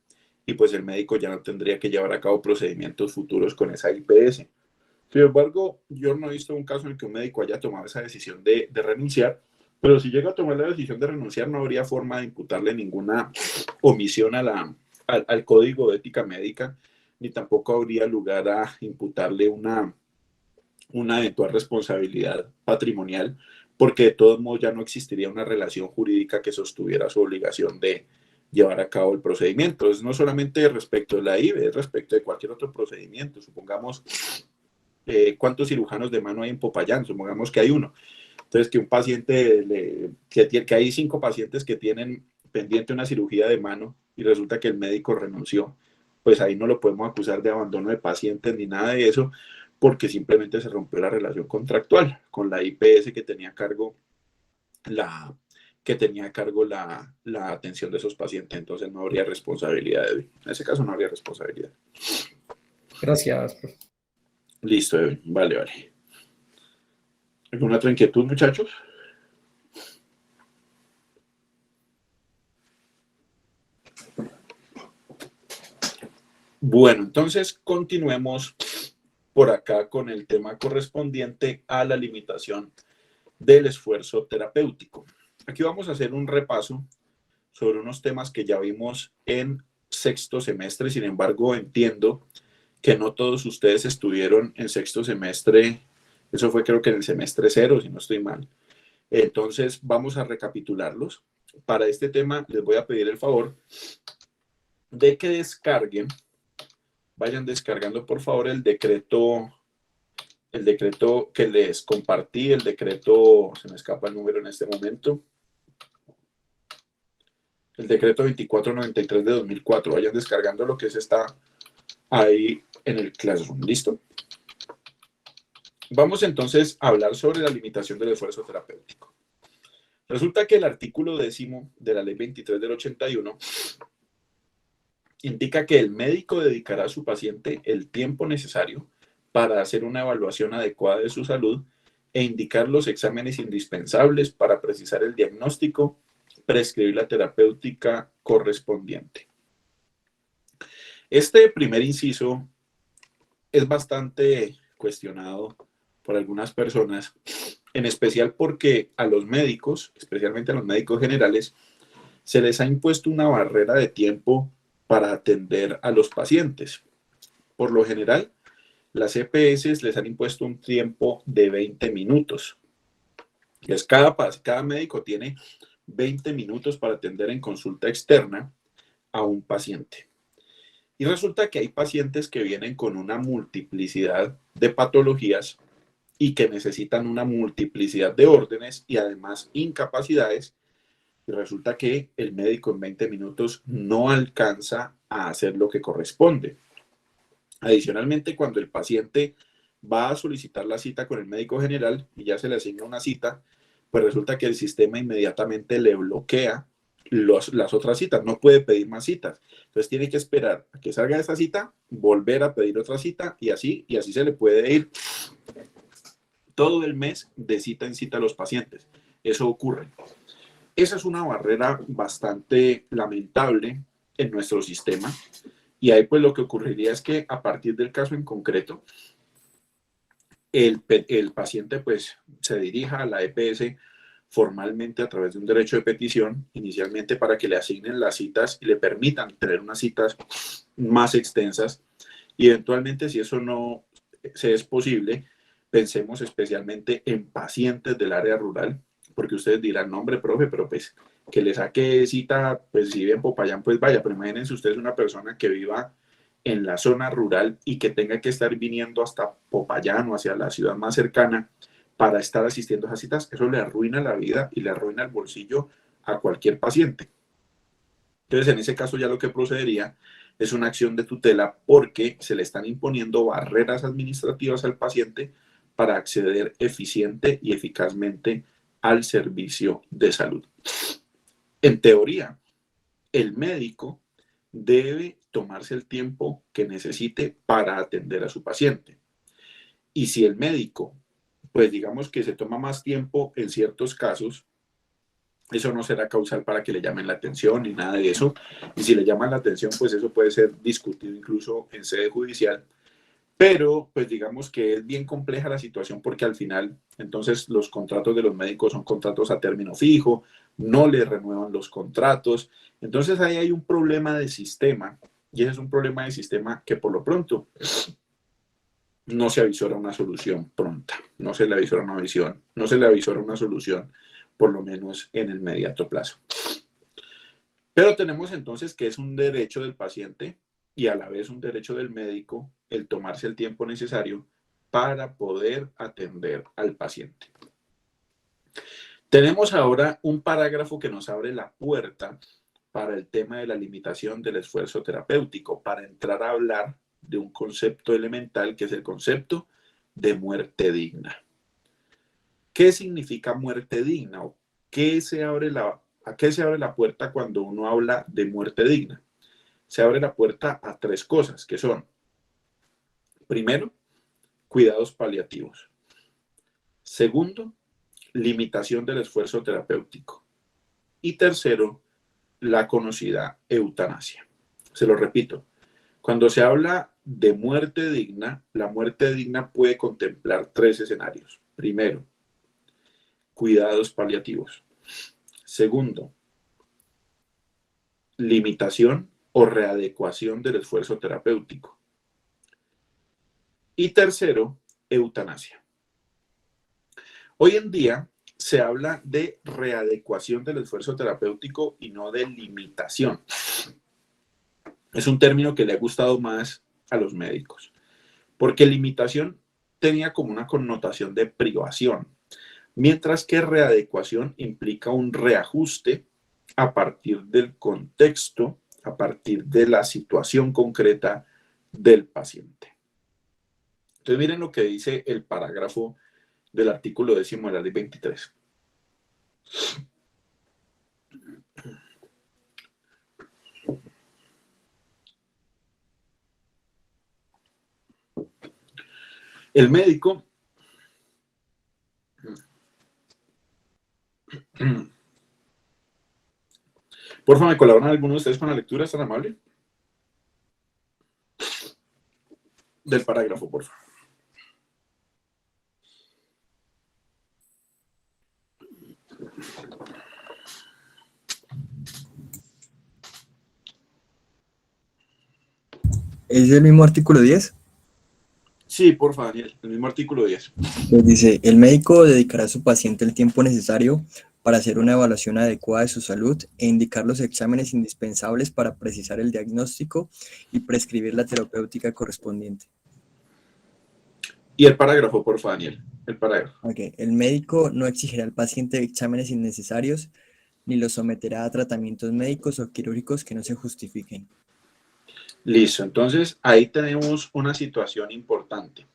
y pues el médico ya no tendría que llevar a cabo procedimientos futuros con esa IPS. Sin embargo, yo no he visto un caso en el que un médico haya tomado esa decisión de renunciar, pero si llega a tomar la decisión de renunciar, no habría forma de imputarle ninguna omisión al Código de Ética Médica, ni tampoco habría lugar a imputarle una eventual responsabilidad patrimonial, porque de todos modos ya no existiría una relación jurídica que sostuviera su obligación de llevar a cabo el procedimiento. Es no solamente respecto de la IVE, es respecto de cualquier otro procedimiento. Supongamos, ¿cuántos cirujanos de mano hay en Popayán? Supongamos que hay uno. Entonces, que un paciente, que hay 5 pacientes que tienen pendiente una cirugía de mano y resulta que el médico renunció, pues ahí no lo podemos acusar de abandono de pacientes ni nada de eso, porque simplemente se rompió la relación contractual con la IPS que tenía a cargo la atención de esos pacientes. Entonces no habría responsabilidad, Edwin. En ese caso no habría responsabilidad. Gracias, profe. Listo, Edwin. Vale. ¿Alguna otra inquietud, muchachos? Bueno, entonces continuemos por acá con el tema correspondiente a la limitación del esfuerzo terapéutico. Aquí vamos a hacer un repaso sobre unos temas que ya vimos en sexto semestre. Sin embargo, entiendo que no todos ustedes estuvieron en sexto semestre. Eso fue creo que en el semestre 0, si no estoy mal. Entonces vamos a recapitularlos. Para este tema les voy a pedir el favor de que descarguen, vayan descargando por favor el decreto que les compartí, el decreto, se me escapa el número en este momento, el decreto 2493 de 2004. Vayan descargando lo que está ahí en el Classroom. ¿Listo? Vamos entonces a hablar sobre la limitación del esfuerzo terapéutico. Resulta que el artículo 10 de la Ley 23 del 81 indica que el médico dedicará a su paciente el tiempo necesario para hacer una evaluación adecuada de su salud e indicar los exámenes indispensables para precisar el diagnóstico, prescribir la terapéutica correspondiente. Este primer inciso es bastante cuestionado por algunas personas, en especial porque a los médicos, especialmente a los médicos generales, se les ha impuesto una barrera de tiempo para atender a los pacientes. Por lo general, las EPS les han impuesto un tiempo de 20 minutos. Entonces, cada médico tiene 20 minutos para atender en consulta externa a un paciente. Y resulta que hay pacientes que vienen con una multiplicidad de patologías y que necesitan una multiplicidad de órdenes y además incapacidades. Y resulta que el médico en 20 minutos no alcanza a hacer lo que corresponde. Adicionalmente, cuando el paciente va a solicitar la cita con el médico general y ya se le asigna una cita, pues resulta que el sistema inmediatamente le bloquea las otras citas, no puede pedir más citas. Entonces tiene que esperar a que salga esa cita, volver a pedir otra cita y así se le puede ir todo el mes de cita en cita a los pacientes. Eso ocurre. Esa es una barrera bastante lamentable en nuestro sistema. Y ahí pues lo que ocurriría es que a partir del caso en concreto, el paciente pues se dirija a la EPS formalmente a través de un derecho de petición, inicialmente para que le asignen las citas y le permitan tener unas citas más extensas. Y eventualmente, si eso no se es posible, pensemos especialmente en pacientes del área rural, porque ustedes dirán, no, hombre, profe, pero pues que le saque cita, pues si vive en Popayán, pues vaya, pero imagínense ustedes una persona que viva en la zona rural y que tenga que estar viniendo hasta Popayán o hacia la ciudad más cercana para estar asistiendo a esas citas, eso le arruina la vida y le arruina el bolsillo a cualquier paciente. Entonces, en ese caso ya lo que procedería es una acción de tutela porque se le están imponiendo barreras administrativas al paciente para acceder eficiente y eficazmente al servicio de salud. En teoría, el médico debe tomarse el tiempo que necesite para atender a su paciente. Y si el médico, pues digamos que se toma más tiempo en ciertos casos, eso no será causal para que le llamen la atención ni nada de eso. Y si le llaman la atención, pues eso puede ser discutido incluso en sede judicial. Pero pues digamos que es bien compleja la situación porque al final, entonces los contratos de los médicos son contratos a término fijo, no les renuevan los contratos. Entonces ahí hay un problema de sistema y ese es un problema de sistema que por lo pronto no se avisora una solución pronta, no se le avisora una visión, no se le avisora una solución, por lo menos en el inmediato plazo. Pero tenemos entonces que es un derecho del paciente y a la vez un derecho del médico el tomarse el tiempo necesario para poder atender al paciente. Tenemos ahora un parágrafo que nos abre la puerta para el tema de la limitación del esfuerzo terapéutico, para entrar a hablar de un concepto elemental que es el concepto de muerte digna. ¿Qué significa muerte digna? ¿A qué se abre la puerta cuando uno habla de muerte digna? Se abre la puerta a tres cosas, que son, primero, cuidados paliativos. Segundo, limitación del esfuerzo terapéutico. Y tercero, la conocida eutanasia. Se lo repito, cuando se habla de muerte digna, la muerte digna puede contemplar tres escenarios. Primero, cuidados paliativos. Segundo, limitación o readecuación del esfuerzo terapéutico. Y tercero, eutanasia. Hoy en día se habla de readecuación del esfuerzo terapéutico y no de limitación. Es un término que le ha gustado más a los médicos, porque limitación tenía como una connotación de privación, mientras que readecuación implica un reajuste a partir del contexto, a partir de la situación concreta del paciente. Entonces miren lo que dice el parágrafo del artículo 10 de la ley 23. El médico por favor, ¿me colaboran algunos de ustedes con la lectura? ¿Es tan amable? Del parágrafo, por favor. ¿Es el mismo artículo 10? Sí, por favor, Daniel, el mismo artículo 10. Pues dice, el médico dedicará a su paciente el tiempo necesario para hacer una evaluación adecuada de su salud e indicar los exámenes indispensables para precisar el diagnóstico y prescribir la terapéutica correspondiente. Y el parágrafo, por favor, Daniel. El parágrafo. Okay. El médico no exigirá al paciente exámenes innecesarios ni lo someterá a tratamientos médicos o quirúrgicos que no se justifiquen. Listo, entonces ahí tenemos una situación importante.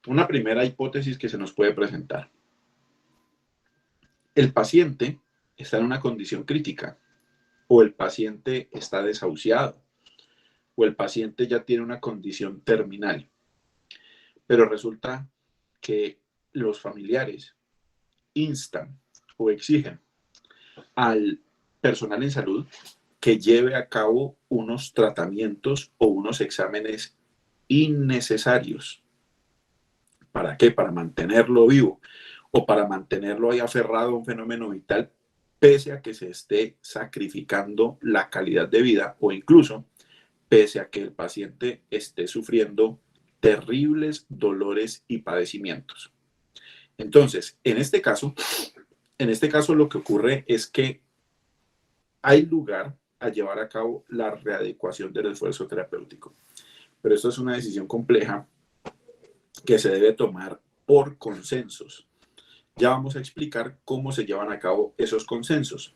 Una primera hipótesis que se nos puede presentar. El paciente está en una condición crítica, o el paciente está desahuciado, o el paciente ya tiene una condición terminal. Pero resulta que los familiares instan o exigen al personal en salud que lleve a cabo unos tratamientos o unos exámenes innecesarios. ¿Para qué? Para mantenerlo vivo o para mantenerlo ahí aferrado a un fenómeno vital, pese a que se esté sacrificando la calidad de vida o incluso pese a que el paciente esté sufriendo terribles dolores y padecimientos. Entonces, en este caso, En este caso lo que ocurre es que hay lugar a llevar a cabo la readecuación del esfuerzo terapéutico. Pero esto es una decisión compleja que se debe tomar por consensos. Ya vamos a explicar cómo se llevan a cabo esos consensos.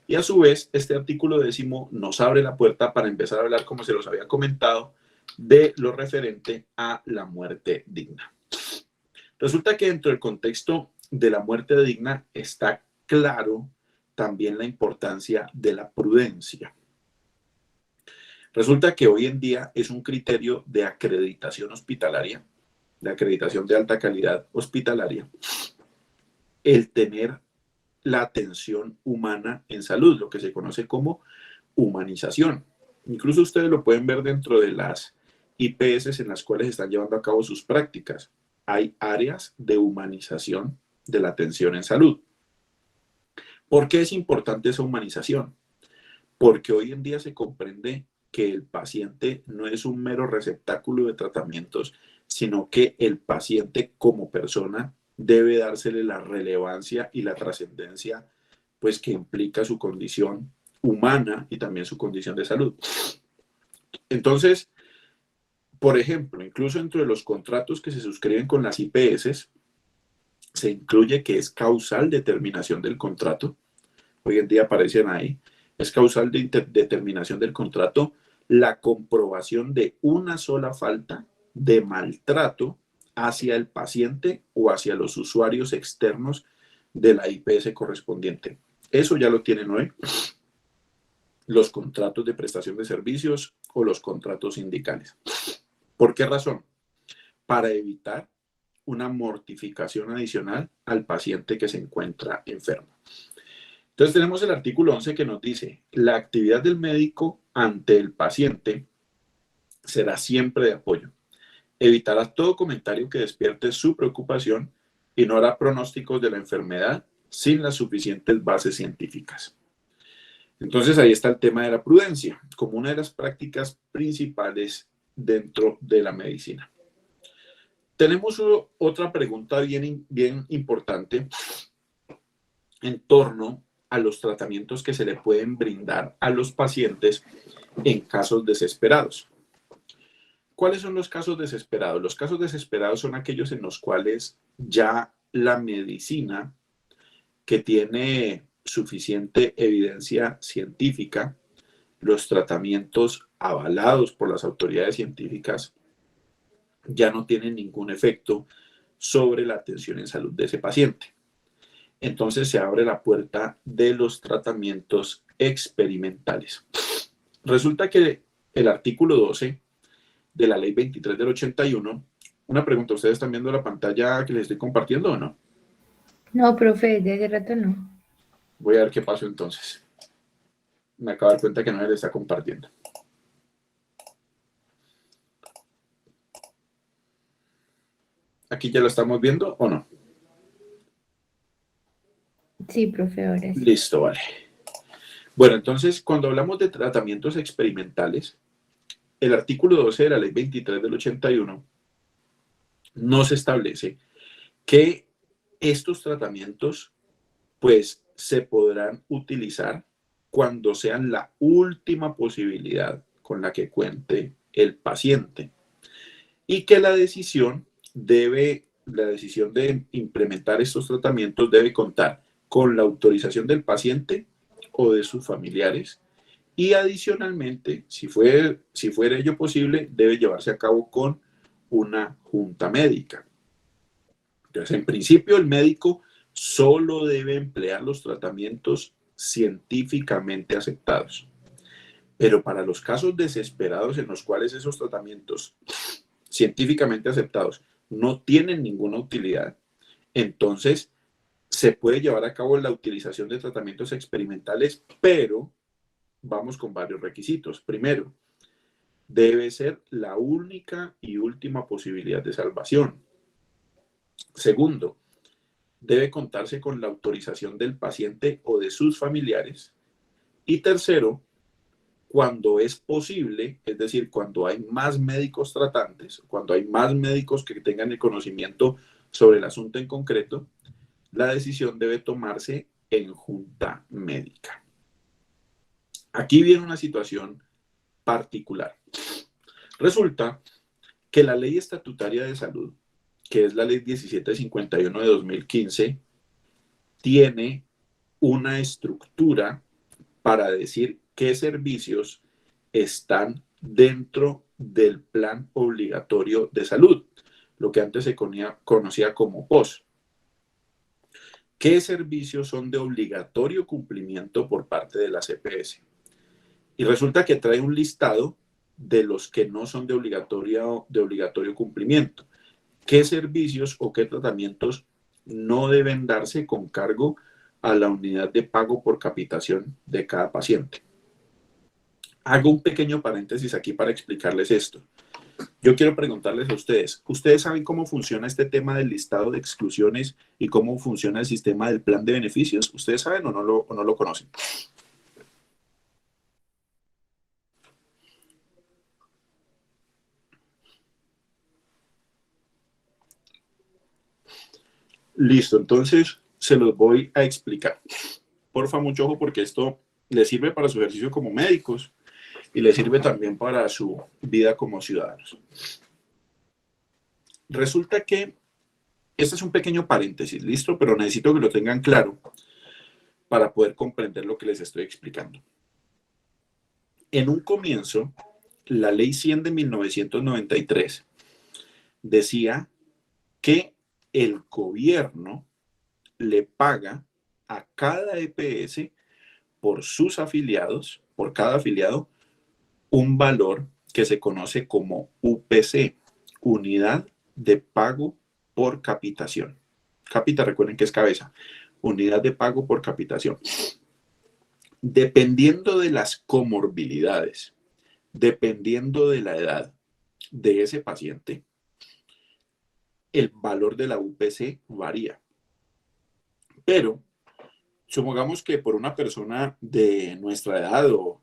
Y a su vez, este artículo 10 nos abre la puerta para empezar a hablar, como se los había comentado, de lo referente a la muerte digna. Resulta que dentro del contexto de la muerte digna está claro también la importancia de la prudencia. Resulta que hoy en día es un criterio de acreditación hospitalaria, de acreditación de alta calidad hospitalaria, el tener la atención humana en salud, lo que se conoce como humanización. Incluso ustedes lo pueden ver dentro de las IPS en las cuales están llevando a cabo sus prácticas. Hay áreas de humanización de la atención en salud. ¿Por qué es importante esa humanización? Porque hoy en día se comprende que el paciente no es un mero receptáculo de tratamientos, sino que el paciente como persona debe dársele la relevancia y la trascendencia pues que implica su condición humana y también su condición de salud. Entonces, por ejemplo, incluso dentro de los contratos que se suscriben con las IPS, se incluye que es causal de terminación del contrato. Hoy en día aparecen ahí. Es causal de determinación del contrato la comprobación de una sola falta de maltrato hacia el paciente o hacia los usuarios externos de la IPS correspondiente. Eso ya lo tienen hoy los contratos de prestación de servicios o los contratos sindicales. ¿Por qué razón? Para evitar una mortificación adicional al paciente que se encuentra enfermo. Entonces tenemos el artículo 11 que nos dice, la actividad del médico ante el paciente será siempre de apoyo. Evitará todo comentario que despierte su preocupación y no hará pronósticos de la enfermedad sin las suficientes bases científicas. Entonces ahí está el tema de la prudencia, como una de las prácticas principales dentro de la medicina. Tenemos otra pregunta bien importante en torno a los tratamientos que se le pueden brindar a los pacientes en casos desesperados. ¿Cuáles son los casos desesperados? Los casos desesperados son aquellos en los cuales ya la medicina, que tiene suficiente evidencia científica, los tratamientos avalados por las autoridades científicas, ya no tienen ningún efecto sobre la atención en salud de ese paciente. Entonces se abre la puerta de los tratamientos experimentales. Resulta que el artículo 12 de la ley 23 del 81, una pregunta, ¿ustedes están viendo la pantalla que les estoy compartiendo o no? No, profe, de hace rato no. Voy a ver qué pasó entonces. Me acabo de dar cuenta que no se le está compartiendo. ¿Aquí ya lo estamos viendo o no? Sí, profe, ahora sí. Listo, vale. Bueno, entonces, cuando hablamos de tratamientos experimentales, el artículo 12 de la ley 23 del 81 nos establece que estos tratamientos, pues, se podrán utilizar cuando sean la última posibilidad con la que cuente el paciente y que la decisión de implementar estos tratamientos debe contar con la autorización del paciente o de sus familiares y adicionalmente, si fuera ello posible, debe llevarse a cabo con una junta médica. Entonces, en principio, el médico solo debe emplear los tratamientos científicamente aceptados. Pero para los casos desesperados en los cuales esos tratamientos científicamente aceptados no tienen ninguna utilidad, entonces se puede llevar a cabo la utilización de tratamientos experimentales, pero vamos con varios requisitos. Primero, debe ser la única y última posibilidad de salvación. Segundo, debe contarse con la autorización del paciente o de sus familiares. Y tercero, cuando es posible, es decir, cuando hay más médicos tratantes, cuando hay más médicos que tengan el conocimiento sobre el asunto en concreto, la decisión debe tomarse en junta médica. Aquí viene una situación particular. Resulta que la ley estatutaria de salud, que es la ley 1751 de 2015, tiene una estructura para decir qué servicios están dentro del plan obligatorio de salud, lo que antes se conocía como POS. ¿Qué servicios son de obligatorio cumplimiento por parte de las EPS? Y resulta que trae un listado de los que no son de obligatorio cumplimiento. ¿Qué servicios o qué tratamientos no deben darse con cargo a la unidad de pago por capitación de cada paciente? Hago un pequeño paréntesis aquí para explicarles esto. Yo quiero preguntarles a ustedes, ¿ustedes saben cómo funciona este tema del listado de exclusiones y cómo funciona el sistema del plan de beneficios? ¿Ustedes saben o no lo conocen? Listo, entonces se los voy a explicar. Porfa, mucho ojo porque esto les sirve para su ejercicio como médicos y les sirve también para su vida como ciudadanos. Resulta que este es un pequeño paréntesis, ¿listo? Pero necesito que lo tengan claro para poder comprender lo que les estoy explicando. En un comienzo, la Ley 100 de 1993 decía que el gobierno le paga a cada EPS por sus afiliados, por cada afiliado, un valor que se conoce como UPC, Unidad de Pago por Capitación. Capita, recuerden que es cabeza. Unidad de Pago por Capitación. Dependiendo de las comorbilidades, dependiendo de la edad de ese paciente, el valor de la UPC varía. Pero supongamos que por una persona de nuestra edad o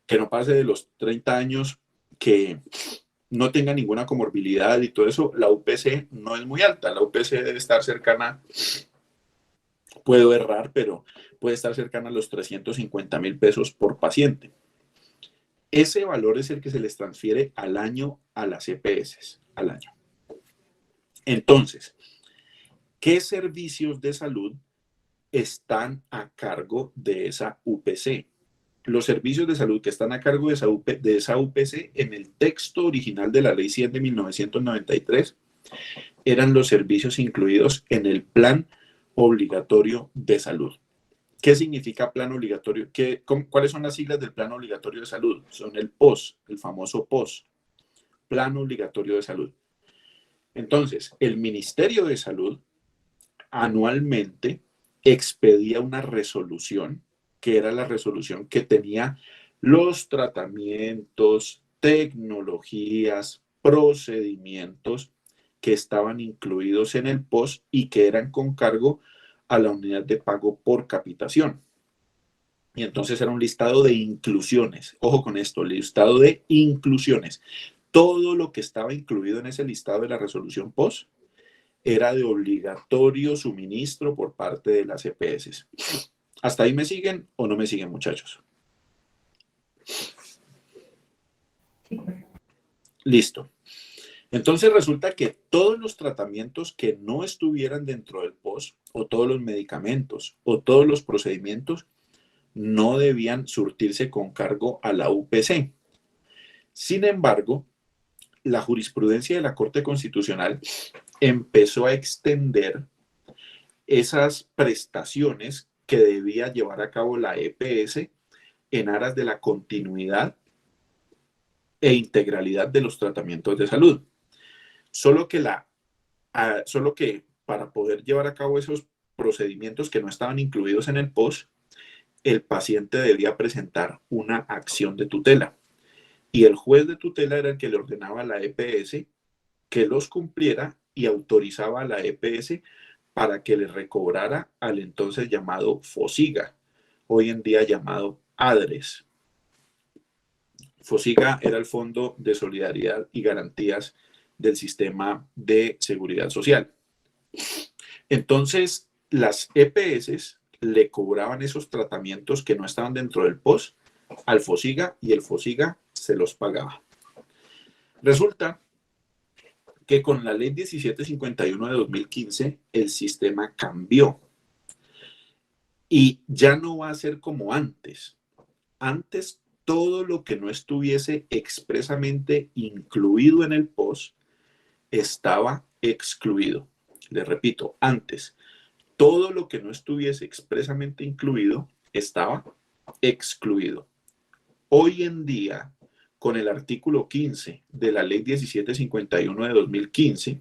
que no pase de los 30 años, que no tenga ninguna comorbilidad y todo eso, la UPC no es muy alta. La UPC debe estar cercana, puedo errar, pero puede estar cercana a los 350,000 pesos por paciente. Ese valor es el que se les transfiere al año a las EPS, al año. Entonces, ¿qué servicios de salud están a cargo de esa UPC? Los servicios de salud que están a cargo de esa UPC en el texto original de la Ley 100 de 1993 eran los servicios incluidos en el Plan Obligatorio de Salud. ¿Qué significa plan obligatorio? ¿Cuáles son las siglas del Plan Obligatorio de Salud? Son el POS, el famoso POS, Plan Obligatorio de Salud. Entonces, el Ministerio de Salud anualmente expedía una resolución, que era la resolución que tenía los tratamientos, tecnologías, procedimientos que estaban incluidos en el POS y que eran con cargo a la unidad de pago por capitación. Y entonces era un listado de inclusiones. Ojo con esto, listado de inclusiones. Todo lo que estaba incluido en ese listado de la resolución POS era de obligatorio suministro por parte de las EPS. ¿Hasta ahí me siguen o no me siguen, muchachos? Listo. Entonces resulta que todos los tratamientos que no estuvieran dentro del POS, o todos los medicamentos, o todos los procedimientos, no debían surtirse con cargo a la UPC. Sin embargo, la jurisprudencia de la Corte Constitucional empezó a extender esas prestaciones que debía llevar a cabo la EPS en aras de la continuidad e integralidad de los tratamientos de salud. Solo que para poder llevar a cabo esos procedimientos que no estaban incluidos en el POS, el paciente debía presentar una acción de tutela. Y el juez de tutela era el que le ordenaba a la EPS que los cumpliera y autorizaba a la EPS para que le recobrara al entonces llamado FOSIGA, hoy en día llamado ADRES. FOSIGA era el Fondo de Solidaridad y Garantías del Sistema de Seguridad Social. Entonces, las EPS le cobraban esos tratamientos que no estaban dentro del POS al FOSIGA y el FOSIGA se los pagaba. Resulta que con la ley 1751 de 2015 el sistema cambió y ya no va a ser como antes. Antes todo lo que no estuviese expresamente incluido en el POS estaba excluido. Les repito, antes todo lo que no estuviese expresamente incluido estaba excluido. Hoy en día, con el artículo 15 de la ley 1751 de 2015,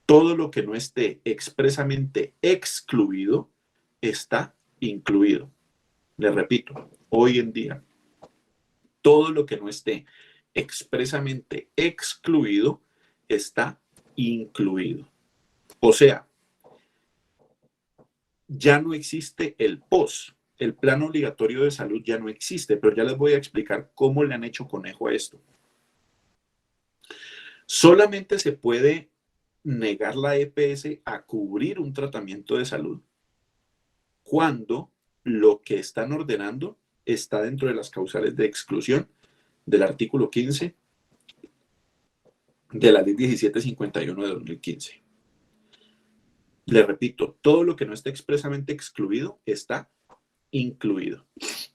todo lo que no esté expresamente excluido está incluido. Les repito, hoy en día, todo lo que no esté expresamente excluido está incluido. O sea, ya no existe el POS, el plan obligatorio de salud ya no existe, pero ya les voy a explicar cómo le han hecho conejo a esto. Solamente se puede negar la EPS a cubrir un tratamiento de salud cuando lo que están ordenando está dentro de las causales de exclusión del artículo 15 de la ley 1751 de 2015. Le repito, todo lo que no esté expresamente excluido está incluido.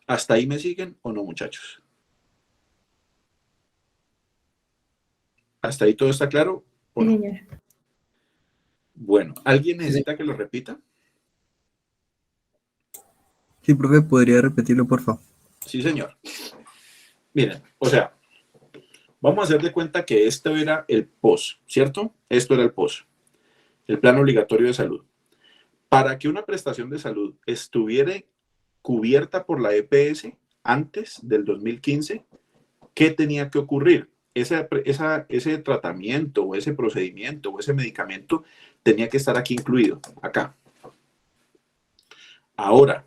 ¿Hasta ahí me siguen o no, muchachos? ¿Hasta ahí todo está claro o no? Sí, señor. Bueno, ¿alguien necesita que lo repita? Sí, profe, ¿podría repetirlo, por favor? Sí, señor. Miren, o sea, vamos a hacer de cuenta que esto era el POS, ¿cierto? Esto era el POS, el plan obligatorio de salud. Para que una prestación de salud estuviera cubierta por la EPS antes del 2015, ¿qué tenía que ocurrir? Ese tratamiento o ese procedimiento o ese medicamento tenía que estar aquí incluido, acá. Ahora,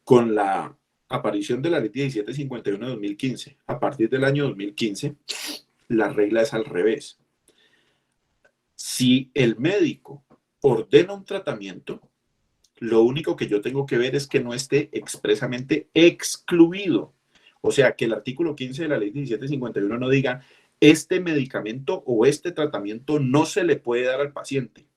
con la aparición de la ley 1751 de 2015, a partir del año 2015, la regla es al revés. Si el médico ordena un tratamiento, lo único que yo tengo que ver es que no esté expresamente excluido. O sea, que el artículo 15 de la ley 1751 no diga este medicamento o este tratamiento no se le puede dar al paciente.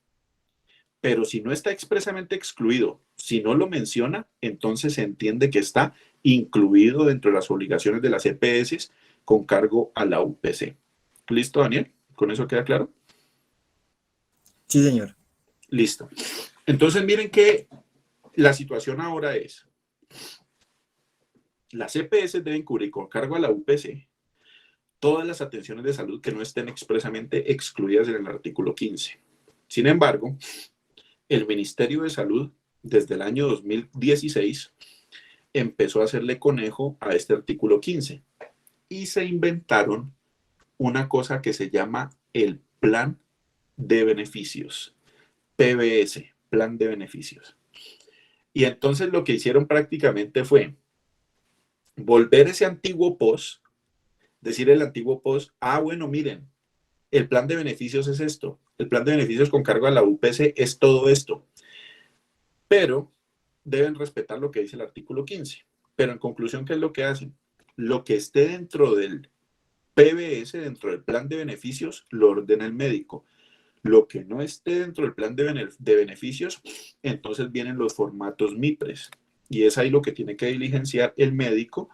Pero si no está expresamente excluido, si no lo menciona, entonces se entiende que está incluido dentro de las obligaciones de las EPS con cargo a la UPC. ¿Listo, Daniel? ¿Con eso queda claro? Sí, señor. Listo. Entonces miren que la situación ahora es, las EPS deben cubrir con cargo a la UPC todas las atenciones de salud que no estén expresamente excluidas en el artículo 15. Sin embargo, el Ministerio de Salud, desde el año 2016, empezó a hacerle conejo a este artículo 15 y se inventaron una cosa que se llama el Plan de Beneficios, PBS, Plan de Beneficios. Y entonces lo que hicieron prácticamente fue volver ese antiguo POS, decir el antiguo POS, bueno, miren, el plan de beneficios es esto, el plan de beneficios con cargo a la UPC es todo esto, pero deben respetar lo que dice el artículo 15. Pero en conclusión, ¿qué es lo que hacen? Lo que esté dentro del PBS, dentro del plan de beneficios, lo ordena el médico. Lo que no esté dentro del plan de beneficios, entonces vienen los formatos MIPRES. Y es ahí lo que tiene que diligenciar el médico,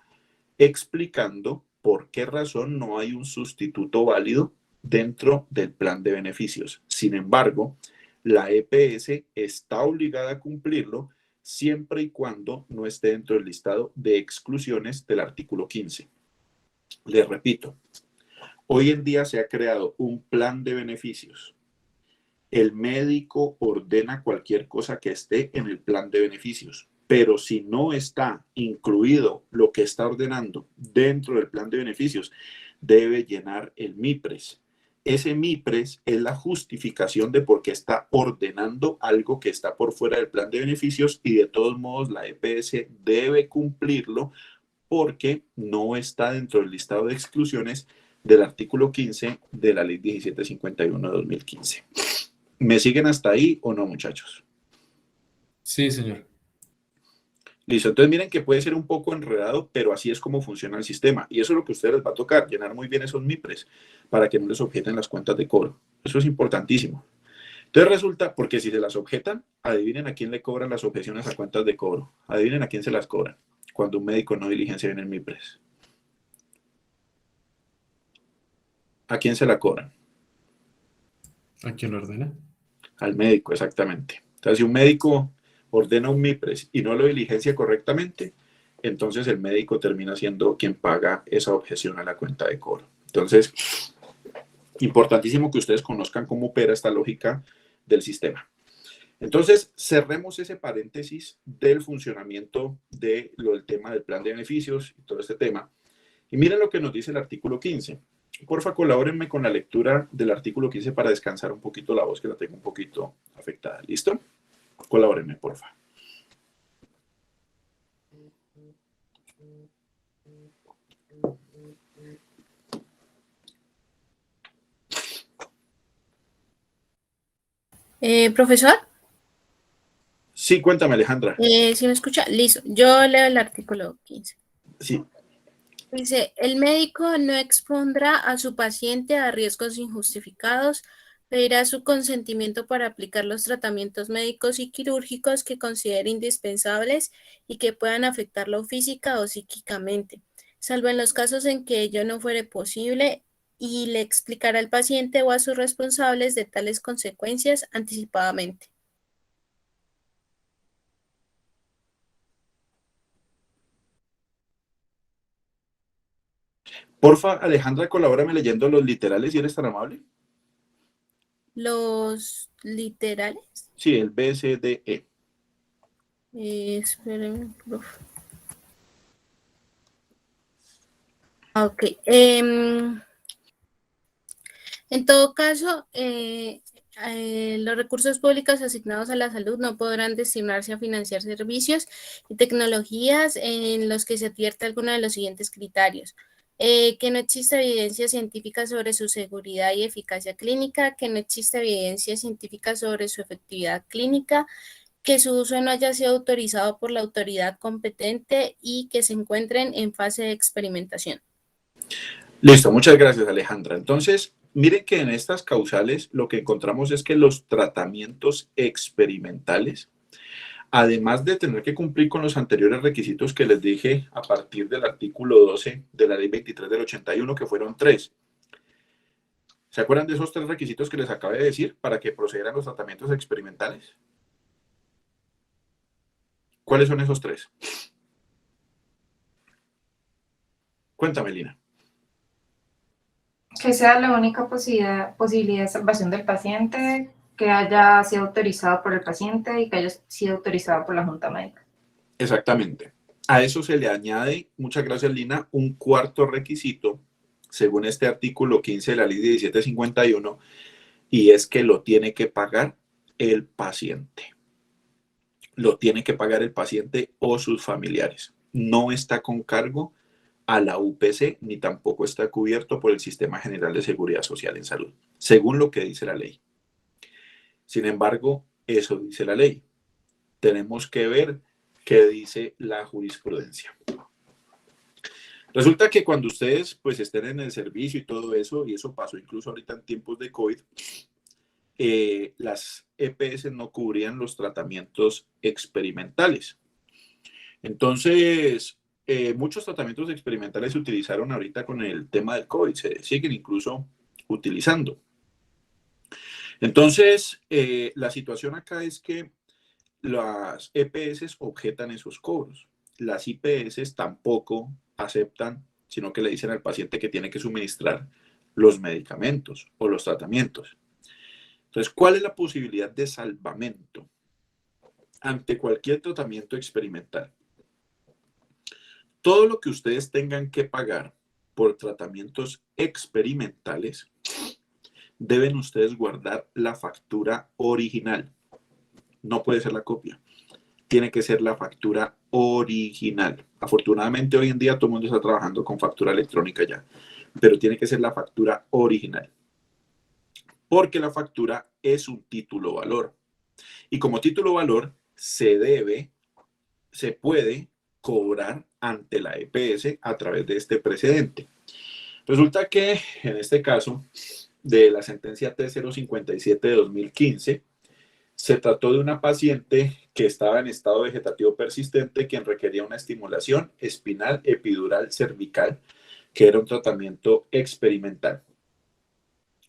explicando por qué razón no hay un sustituto válido dentro del plan de beneficios. Sin embargo, la EPS está obligada a cumplirlo siempre y cuando no esté dentro del listado de exclusiones del artículo 15. Les repito, hoy en día se ha creado un plan de beneficios. El médico ordena cualquier cosa que esté en el plan de beneficios, pero si no está incluido lo que está ordenando dentro del plan de beneficios, debe llenar el MIPRES. Ese MIPRES es la justificación de por qué está ordenando algo que está por fuera del plan de beneficios y de todos modos la EPS debe cumplirlo porque no está dentro del listado de exclusiones del artículo 15 de la ley 1751 de 2015. ¿Me siguen hasta ahí o no, muchachos? Sí, señor. Listo, entonces miren que puede ser un poco enredado, pero así es como funciona el sistema. Y eso es lo que a ustedes les va a tocar, llenar muy bien esos MIPRES para que no les objeten las cuentas de cobro. Eso es importantísimo. Entonces resulta, porque si se las objetan, adivinen a quién le cobran las objeciones a cuentas de cobro. Adivinen a quién se las cobran cuando un médico no diligencia bien el MIPRES. ¿A quién se la cobran? ¿A quién lo ordena? Al médico, exactamente. Entonces, si un médico ordena un MIPRES y no lo diligencia correctamente, entonces el médico termina siendo quien paga esa objeción a la cuenta de cobro. Entonces, importantísimo que ustedes conozcan cómo opera esta lógica del sistema. Entonces, cerremos ese paréntesis del funcionamiento del tema del plan de beneficios y todo este tema. Y miren lo que nos dice el artículo 15. Porfa, colabórenme con la lectura del artículo 15 para descansar un poquito la voz, que la tengo un poquito afectada. ¿Listo? Colabórenme, porfa. Profesor, Sí, cuéntame, Alejandra. ¿sí me escucha? Listo, yo leo el artículo 15. Sí. Dice, el médico no expondrá a su paciente a riesgos injustificados, pedirá su consentimiento para aplicar los tratamientos médicos y quirúrgicos que considere indispensables y que puedan afectarlo física o psíquicamente, salvo en los casos en que ello no fuere posible, y le explicará al paciente o a sus responsables de tales consecuencias anticipadamente. Porfa, Alejandra, colabórame leyendo los literales, si eres tan amable. Los literales. Sí, el B, C, D, E. Espérenme, profe. Ok. En todo caso, los recursos públicos asignados a la salud no podrán destinarse a financiar servicios y tecnologías en los que se advierta alguno de los siguientes criterios. Que no exista evidencia científica sobre su seguridad y eficacia clínica, que no exista evidencia científica sobre su efectividad clínica, que su uso no haya sido autorizado por la autoridad competente y que se encuentren en fase de experimentación. Listo, muchas gracias, Alejandra. Entonces, miren que en estas causales lo que encontramos es que los tratamientos experimentales, además de tener que cumplir con los anteriores requisitos que les dije a partir del artículo 12 de la ley 23 del 81, que fueron 3. ¿Se acuerdan de esos 3 requisitos que les acabé de decir para que procedieran los tratamientos experimentales? ¿Cuáles son esos 3? Cuéntame, Lina. Que sea la única posibilidad de salvación del paciente, que haya sido autorizado por el paciente y que haya sido autorizado por la Junta Médica. Exactamente. A eso se le añade, muchas gracias, Lina, un cuarto requisito, según este artículo 15 de la ley 1751, y es que lo tiene que pagar el paciente. Lo tiene que pagar el paciente o sus familiares. No está con cargo a la UPC ni tampoco está cubierto por el Sistema General de Seguridad Social en Salud, según lo que dice la ley. Sin embargo, eso dice la ley. Tenemos que ver qué dice la jurisprudencia. Resulta que cuando ustedes pues estén en el servicio y todo eso, y eso pasó incluso ahorita en tiempos de COVID, las EPS no cubrían los tratamientos experimentales. Entonces, muchos tratamientos experimentales se utilizaron ahorita con el tema del COVID, se siguen incluso utilizando. Entonces, la situación acá es que las EPS objetan esos cobros. Las IPS tampoco aceptan, sino que le dicen al paciente que tiene que suministrar los medicamentos o los tratamientos. Entonces, ¿cuál es la posibilidad de salvamento ante cualquier tratamiento experimental? Todo lo que ustedes tengan que pagar por tratamientos experimentales, deben ustedes guardar la factura original. No puede ser la copia. Tiene que ser la factura original. Afortunadamente, hoy en día todo el mundo está trabajando con factura electrónica ya, pero tiene que ser la factura original. Porque la factura es un título valor. Y como título valor, se puede cobrar ante la EPS a través de este precedente. Resulta que en este caso de la sentencia T057 de 2015, se trató de una paciente que estaba en estado vegetativo persistente, quien requería una estimulación espinal epidural cervical, que era un tratamiento experimental.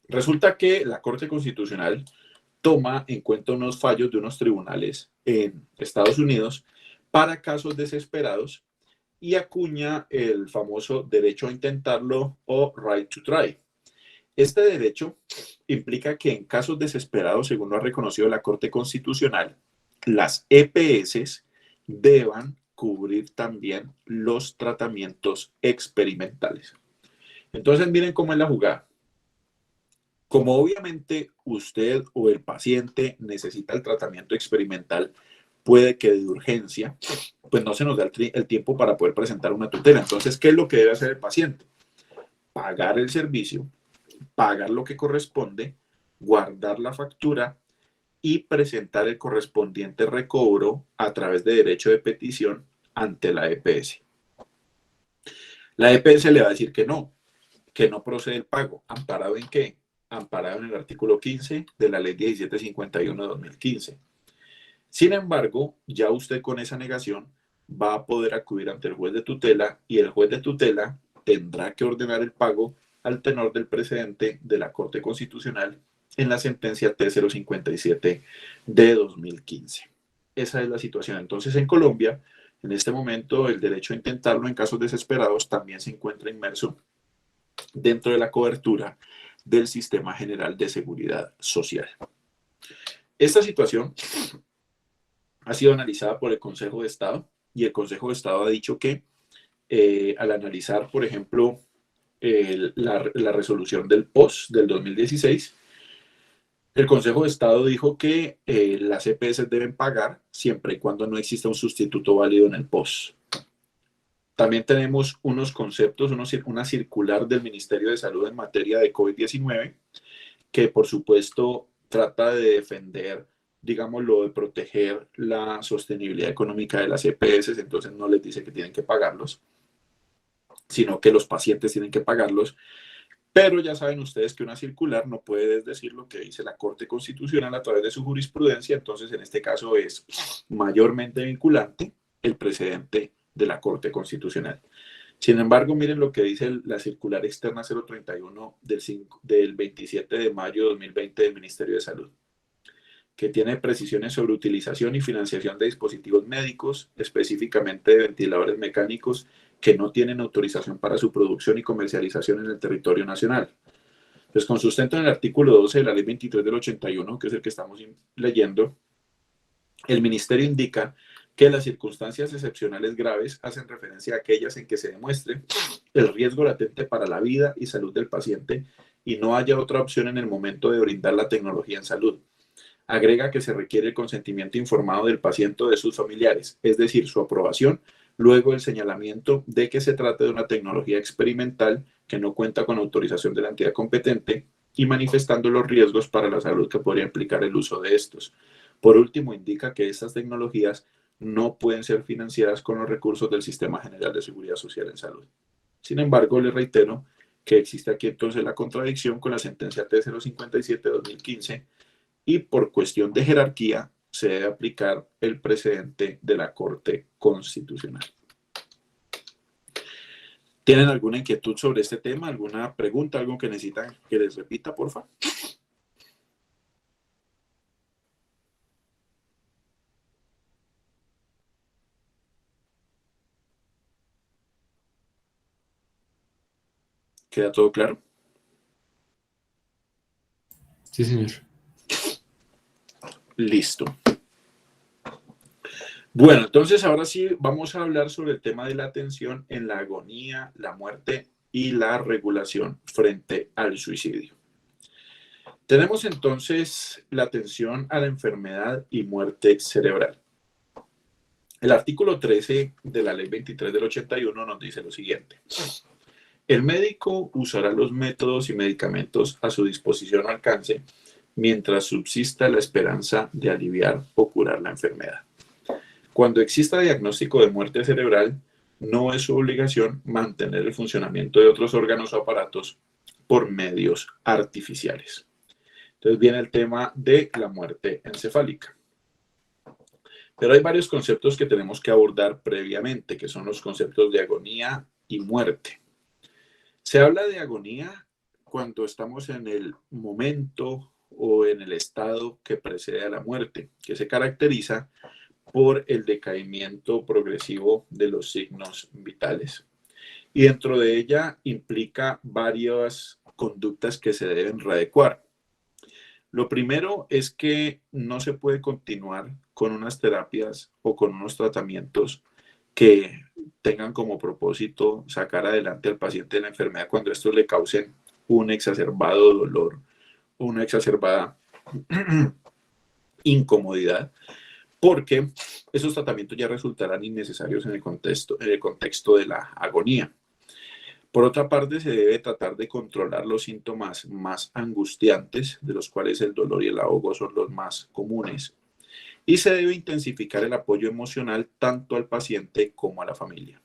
Resulta que la Corte Constitucional toma en cuenta unos fallos de unos tribunales en Estados Unidos para casos desesperados y acuña el famoso derecho a intentarlo o right to try. Este derecho implica que en casos desesperados, según lo ha reconocido la Corte Constitucional, las EPS deban cubrir también los tratamientos experimentales. Entonces, miren cómo es la jugada. Como obviamente usted o el paciente necesita el tratamiento experimental, puede que de urgencia, pues no se nos da el tiempo para poder presentar una tutela. Entonces, ¿qué es lo que debe hacer el paciente? Pagar el servicio, pagar lo que corresponde, guardar la factura y presentar el correspondiente recobro a través de derecho de petición ante la EPS. La EPS le va a decir que no procede el pago. ¿Amparado en qué? Amparado en el artículo 15 de la ley 1751 de 2015. Sin embargo, ya usted con esa negación va a poder acudir ante el juez de tutela y el juez de tutela tendrá que ordenar el pago al tenor del precedente de la Corte Constitucional en la sentencia T057 de 2015. Esa es la situación. Entonces, en Colombia, en este momento, el derecho a intentarlo en casos desesperados también se encuentra inmerso dentro de la cobertura del Sistema General de Seguridad Social. Esta situación ha sido analizada por el Consejo de Estado y el Consejo de Estado ha dicho que al analizar, por ejemplo, la resolución del POS del 2016, el Consejo de Estado dijo que las EPS deben pagar siempre y cuando no exista un sustituto válido en el POS. También tenemos unos conceptos, una circular del Ministerio de Salud en materia de COVID-19, que por supuesto trata de defender, digámoslo, de proteger la sostenibilidad económica de las EPS, entonces no les dice que tienen que pagarlos, sino que los pacientes tienen que pagarlos. Pero ya saben ustedes que una circular no puede desdecir lo que dice la Corte Constitucional a través de su jurisprudencia, entonces en este caso es mayormente vinculante el precedente de la Corte Constitucional. Sin embargo, miren lo que dice la circular externa 031 del 27 de mayo de 2020 del Ministerio de Salud, que tiene precisiones sobre utilización y financiación de dispositivos médicos, específicamente de ventiladores mecánicos que no tienen autorización para su producción y comercialización en el territorio nacional. Pues con sustento en el artículo 12 de la Ley 23 del 81, que es el que estamos leyendo, el Ministerio indica que las circunstancias excepcionales graves hacen referencia a aquellas en que se demuestre el riesgo latente para la vida y salud del paciente y no haya otra opción en el momento de brindar la tecnología en salud. Agrega que se requiere el consentimiento informado del paciente o de sus familiares, es decir, su aprobación, luego el señalamiento de que se trata de una tecnología experimental que no cuenta con autorización de la entidad competente y manifestando los riesgos para la salud que podría implicar el uso de estos. Por último, indica que estas tecnologías no pueden ser financiadas con los recursos del Sistema General de Seguridad Social en Salud. Sin embargo, les reitero que existe aquí entonces la contradicción con la sentencia T057 de 2015 y por cuestión de jerarquía se debe aplicar el precedente de la Corte Constitucional. ¿Tienen alguna inquietud sobre este tema? ¿Alguna pregunta? ¿Algo que necesitan que les repita, por favor? ¿Queda todo claro? Sí, señor. Listo. Bueno, entonces ahora sí vamos a hablar sobre el tema de la atención en la agonía, la muerte y la regulación frente al suicidio. Tenemos entonces la atención a la enfermedad y muerte cerebral. El artículo 13 de la Ley 23 del 81 nos dice lo siguiente. El médico usará los métodos y medicamentos a su disposición o alcance mientras subsista la esperanza de aliviar o curar la enfermedad. Cuando exista diagnóstico de muerte cerebral, no es su obligación mantener el funcionamiento de otros órganos o aparatos por medios artificiales. Entonces viene el tema de la muerte encefálica. Pero hay varios conceptos que tenemos que abordar previamente, que son los conceptos de agonía y muerte. Se habla de agonía cuando estamos en el momento o en el estado que precede a la muerte, que se caracteriza por el decaimiento progresivo de los signos vitales. Y dentro de ella implica varias conductas que se deben readecuar. Lo primero es que no se puede continuar con unas terapias o con unos tratamientos que tengan como propósito sacar adelante al paciente de la enfermedad cuando estos le causen un exacerbado dolor o una exacerbada incomodidad, porque esos tratamientos ya resultarán innecesarios en el contexto de la agonía. Por otra parte, se debe tratar de controlar los síntomas más angustiantes, de los cuales el dolor y el ahogo son los más comunes. Y se debe intensificar el apoyo emocional tanto al paciente como a la familia.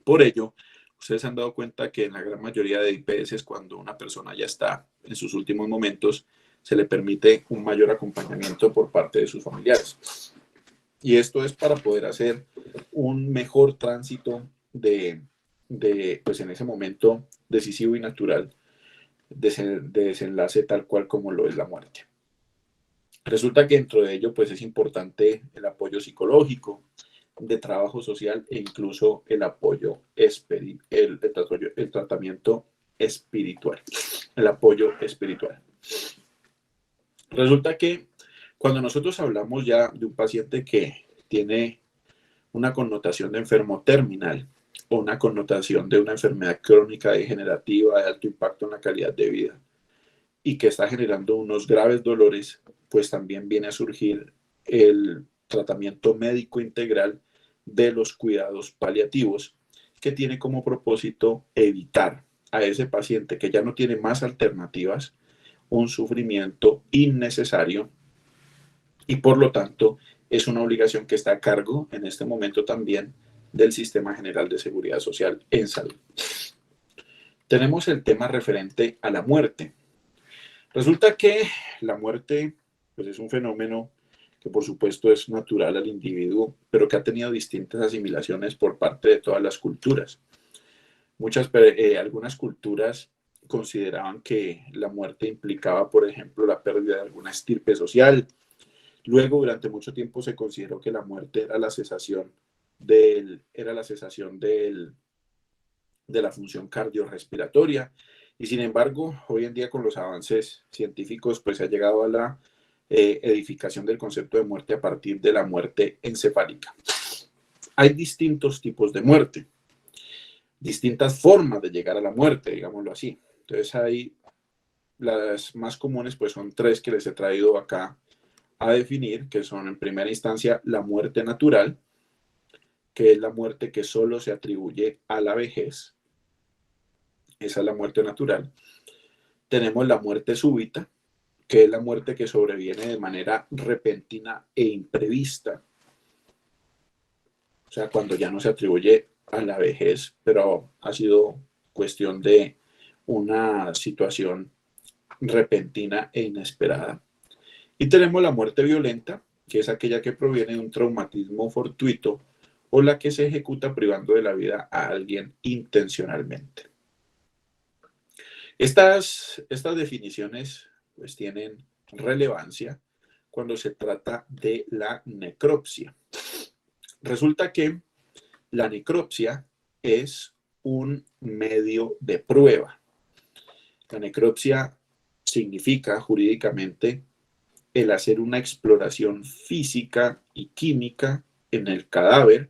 Por ello, ustedes se han dado cuenta que en la gran mayoría de IPS, cuando una persona ya está en sus últimos momentos, se le permite un mayor acompañamiento por parte de sus familiares. Y esto es para poder hacer un mejor tránsito pues en ese momento decisivo y natural de desenlace tal cual como lo es la muerte. Resulta que dentro de ello pues es importante el apoyo psicológico, de trabajo social e incluso el apoyo el tratamiento espiritual, el apoyo espiritual. Resulta que cuando nosotros hablamos ya de un paciente que tiene una connotación de enfermo terminal o una connotación de una enfermedad crónica degenerativa de alto impacto en la calidad de vida y que está generando unos graves dolores, pues también viene a surgir el tratamiento médico integral de los cuidados paliativos, que tiene como propósito evitar a ese paciente que ya no tiene más alternativas un sufrimiento innecesario y por lo tanto es una obligación que está a cargo en este momento también del Sistema General de Seguridad Social en salud. Tenemos el tema referente a la muerte. Resulta que la muerte pues, es un fenómeno que por supuesto es natural al individuo, pero que ha tenido distintas asimilaciones por parte de todas las culturas. Algunas culturas consideraban que la muerte implicaba, por ejemplo, la pérdida de alguna estirpe social. Luego, durante mucho tiempo se consideró que la muerte era la cesación de la función cardiorrespiratoria. Y sin embargo, hoy en día con los avances científicos, pues se ha llegado a la edificación del concepto de muerte a partir de la muerte encefálica. Hay distintos tipos de muerte, distintas formas de llegar a la muerte, digámoslo así. Entonces hay las más comunes, pues son tres que les he traído acá a definir, que son en primera instancia la muerte natural, que es la muerte que solo se atribuye a la vejez. Esa es la muerte natural. Tenemos la muerte súbita, que es la muerte que sobreviene de manera repentina e imprevista. O sea, cuando ya no se atribuye a la vejez, pero ha sido cuestión de una situación repentina e inesperada. Y tenemos la muerte violenta, que es aquella que proviene de un traumatismo fortuito o la que se ejecuta privando de la vida a alguien intencionalmente. Estas definiciones pues tienen relevancia cuando se trata de la necropsia. Resulta que la necropsia es un medio de prueba. La necropsia significa jurídicamente el hacer una exploración física y química en el cadáver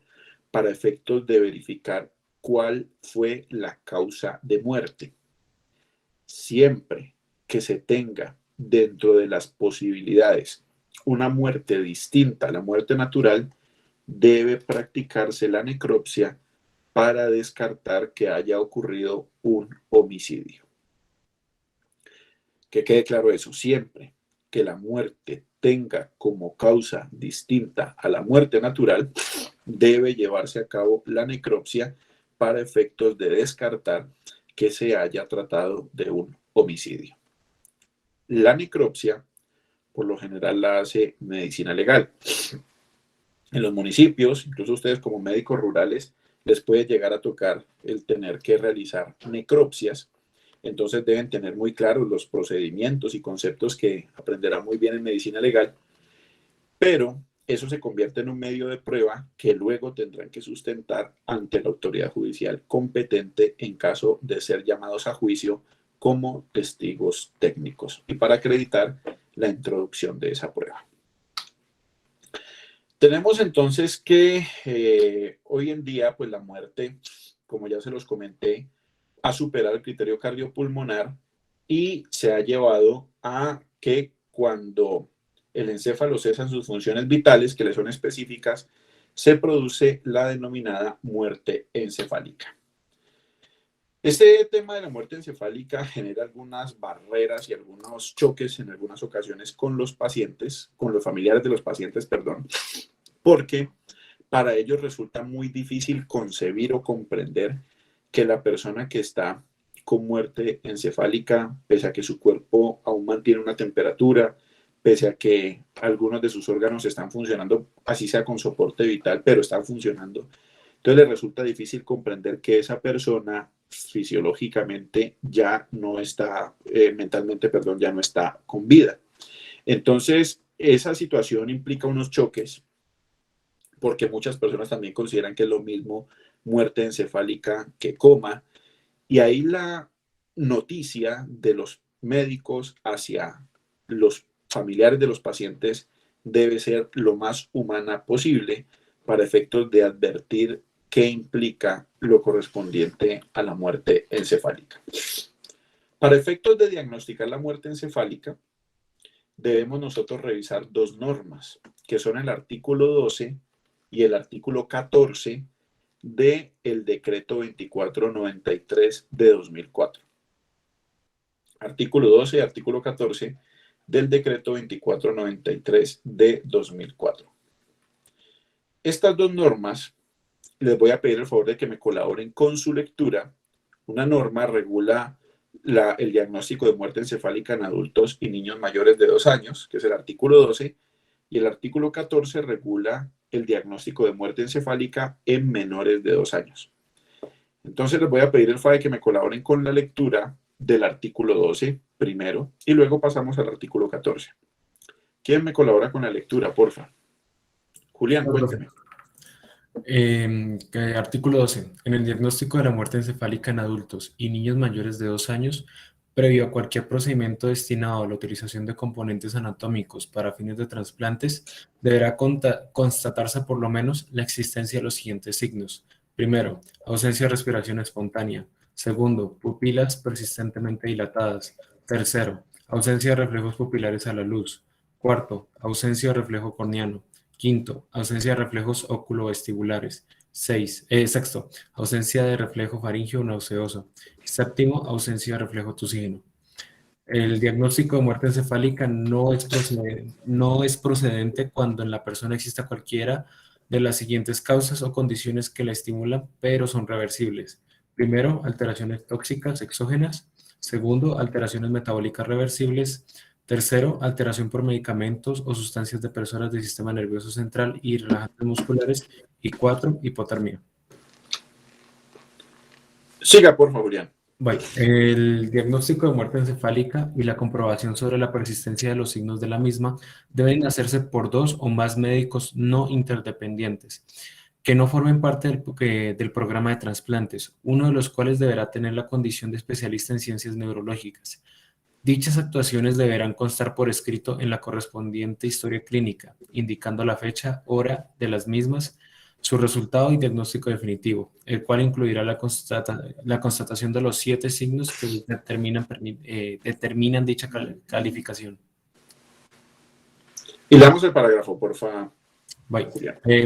para efectos de verificar cuál fue la causa de muerte. Siempre que se tenga dentro de las posibilidades una muerte distinta a la muerte natural, debe practicarse la necropsia para descartar que haya ocurrido un homicidio. Que quede claro eso, siempre que la muerte tenga como causa distinta a la muerte natural, debe llevarse a cabo la necropsia para efectos de descartar que se haya tratado de un homicidio. La necropsia, por lo general, la hace medicina legal. En los municipios, incluso ustedes como médicos rurales, les puede llegar a tocar el tener que realizar necropsias. Entonces deben tener muy claros los procedimientos y conceptos que aprenderán muy bien en medicina legal, pero eso se convierte en un medio de prueba que luego tendrán que sustentar ante la autoridad judicial competente en caso de ser llamados a juicio como testigos técnicos y para acreditar la introducción de esa prueba. Tenemos entonces que hoy en día, pues la muerte, como ya se los comenté, ha superado el criterio cardiopulmonar y se ha llevado a que cuando el encéfalo cesa en sus funciones vitales, que le son específicas, se produce la denominada muerte encefálica. Este tema de la muerte encefálica genera algunas barreras y algunos choques en algunas ocasiones con los pacientes, con los familiares de los pacientes, perdón, porque para ellos resulta muy difícil concebir o comprender que la persona que está con muerte encefálica, pese a que su cuerpo aún mantiene una temperatura, pese a que algunos de sus órganos están funcionando, así sea con soporte vital, pero están funcionando. Entonces les resulta difícil comprender que esa persona fisiológicamente ya no está, mentalmente, perdón, ya no está con vida. Entonces, esa situación implica unos choques, porque muchas personas también consideran que es lo mismo muerte encefálica que coma, y ahí la noticia de los médicos hacia los familiares de los pacientes debe ser lo más humana posible para efectos de advertir qué implica lo correspondiente a la muerte encefálica. Para efectos de diagnosticar la muerte encefálica, debemos nosotros revisar dos normas, que son el artículo 12 y el artículo 14 del decreto 2493 de 2004. Artículo 12 y artículo 14 del decreto 2493 de 2004. Estas dos normas, les voy a pedir el favor de que me colaboren con su lectura. Una norma regula el diagnóstico de muerte encefálica en adultos y niños mayores de 2 años, que es el artículo 12, y el artículo 14 regula el diagnóstico de muerte encefálica en menores de 2 años. Entonces les voy a pedir el favor de que me colaboren con la lectura del artículo 12 primero y luego pasamos al artículo 14. ¿Quién me colabora con la lectura, porfa? Julián, cuénteme. Artículo 12. En el diagnóstico de la muerte encefálica en adultos y niños mayores de 2 años, previo a cualquier procedimiento destinado a la utilización de componentes anatómicos para fines de trasplantes, deberá constatarse por lo menos la existencia de los siguientes signos. Primero, ausencia de respiración espontánea. Segundo, pupilas persistentemente dilatadas. Tercero, ausencia de reflejos pupilares a la luz. Cuarto, ausencia de reflejo corneano. Quinto, ausencia de reflejos óculo-vestibulares. Sexto, ausencia de reflejo faríngeo nauseoso. Séptimo, ausencia de reflejo tusígeno. El diagnóstico de muerte encefálica no es procedente cuando en la persona exista cualquiera de las siguientes causas o condiciones que la estimulan, pero son reversibles. Primero, alteraciones tóxicas exógenas. Segundo, alteraciones metabólicas reversibles. Tercero, alteración por medicamentos o sustancias depresoras del sistema nervioso central y relajantes musculares. Y 4, hipotermia. Siga, por favor, Julián. Bueno, el diagnóstico de muerte encefálica y la comprobación sobre la persistencia de los signos de la misma deben hacerse por 2 o más médicos no interdependientes, que no formen parte del programa de trasplantes, uno de los cuales deberá tener la condición de especialista en ciencias neurológicas. Dichas actuaciones deberán constar por escrito en la correspondiente historia clínica, indicando la fecha, hora de las mismas, su resultado y diagnóstico definitivo, el cual incluirá la constatación de los 7 signos que determinan dicha calificación. Y leamos el parágrafo, por favor.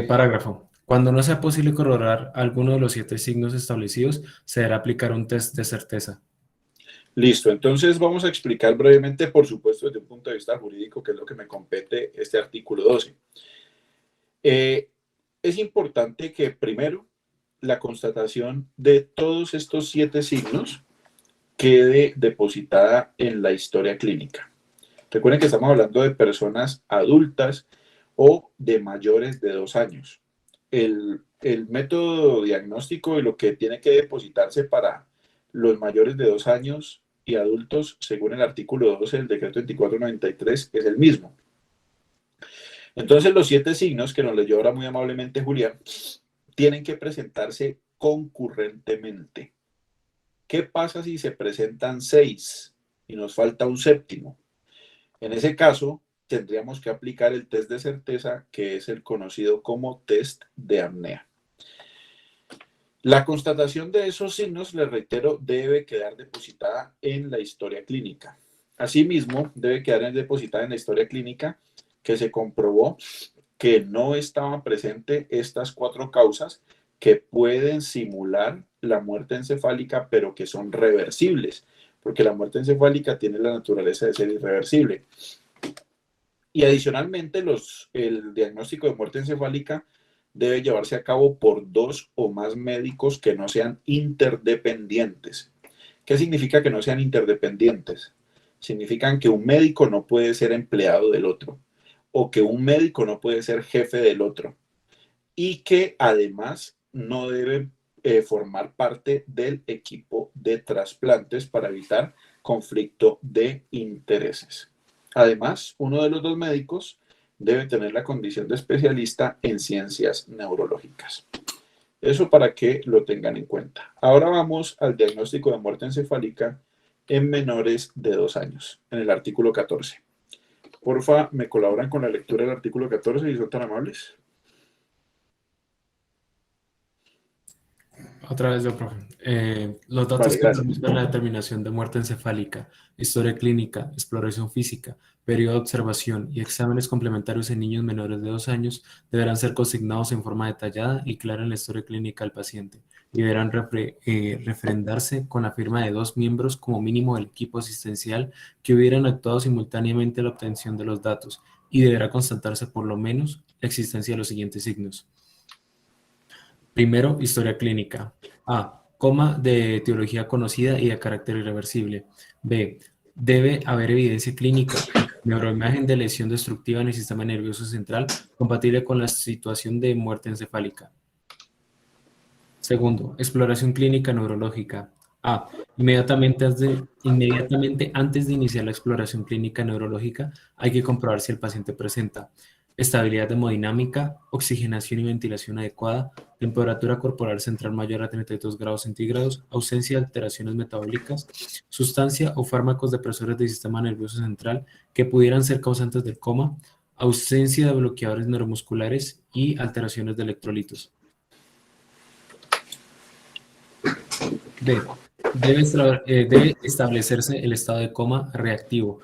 Parágrafo. Cuando no sea posible corroborar alguno de los 7 signos establecidos, se deberá aplicar un test de certeza. Listo, entonces vamos a explicar brevemente, por supuesto, desde un punto de vista jurídico, qué es lo que me compete este artículo 12. Es importante que primero la constatación de todos estos 7 signos quede depositada en la historia clínica. Recuerden que estamos hablando de personas adultas o de mayores de 2 años. El método diagnóstico y lo que tiene que depositarse para los mayores de 2 años y adultos, según el artículo 12 del decreto 2493, es el mismo. Entonces, los 7 signos que nos leyó ahora muy amablemente Julián tienen que presentarse concurrentemente. ¿Qué pasa si se presentan 6 y nos falta un 7º? En ese caso, tendríamos que aplicar el test de certeza, que es el conocido como test de apnea. La constatación de esos signos, les reitero, debe quedar depositada en la historia clínica. Asimismo, debe quedar depositada en la historia clínica que se comprobó que no estaban presentes estas 4 causas que pueden simular la muerte encefálica, pero que son reversibles, porque la muerte encefálica tiene la naturaleza de ser irreversible. Y adicionalmente, el diagnóstico de muerte encefálica debe llevarse a cabo por 2 o más médicos que no sean interdependientes. ¿Qué significa que no sean interdependientes? Significan que un médico no puede ser empleado del otro, o que un médico no puede ser jefe del otro, y que además no debe formar parte del equipo de trasplantes para evitar conflicto de intereses. Además, uno de los 2 médicos debe tener la condición de especialista en ciencias neurológicas. Eso para que lo tengan en cuenta. Ahora vamos al diagnóstico de muerte encefálica en menores de 2 años, en el artículo 14. Porfa, ¿me colaboran con la lectura del artículo 14 y son tan amables? Otra vez yo, profe. Los datos que permiten la determinación de muerte encefálica, historia clínica, exploración física, periodo de observación y exámenes complementarios en niños menores de 2 años deberán ser consignados en forma detallada y clara en la historia clínica del paciente y deberán refrendarse con la firma de 2 miembros como mínimo del equipo asistencial que hubieran actuado simultáneamente a la obtención de los datos y deberá constatarse por lo menos la existencia de los siguientes signos. Primero, historia clínica. A. Coma de etiología conocida y de carácter irreversible. B. Debe haber evidencia clínica, neuroimagen de lesión destructiva en el sistema nervioso central compatible con la situación de muerte encefálica. Segundo, exploración clínica neurológica. A. Inmediatamente antes de iniciar la exploración clínica neurológica, hay que comprobar si el paciente presenta estabilidad hemodinámica, oxigenación y ventilación adecuada, temperatura corporal central mayor a 32 grados centígrados, ausencia de alteraciones metabólicas, sustancia o fármacos depresores del sistema nervioso central que pudieran ser causantes del coma, ausencia de bloqueadores neuromusculares y alteraciones de electrolitos. D. Debe establecerse el estado de coma reactivo,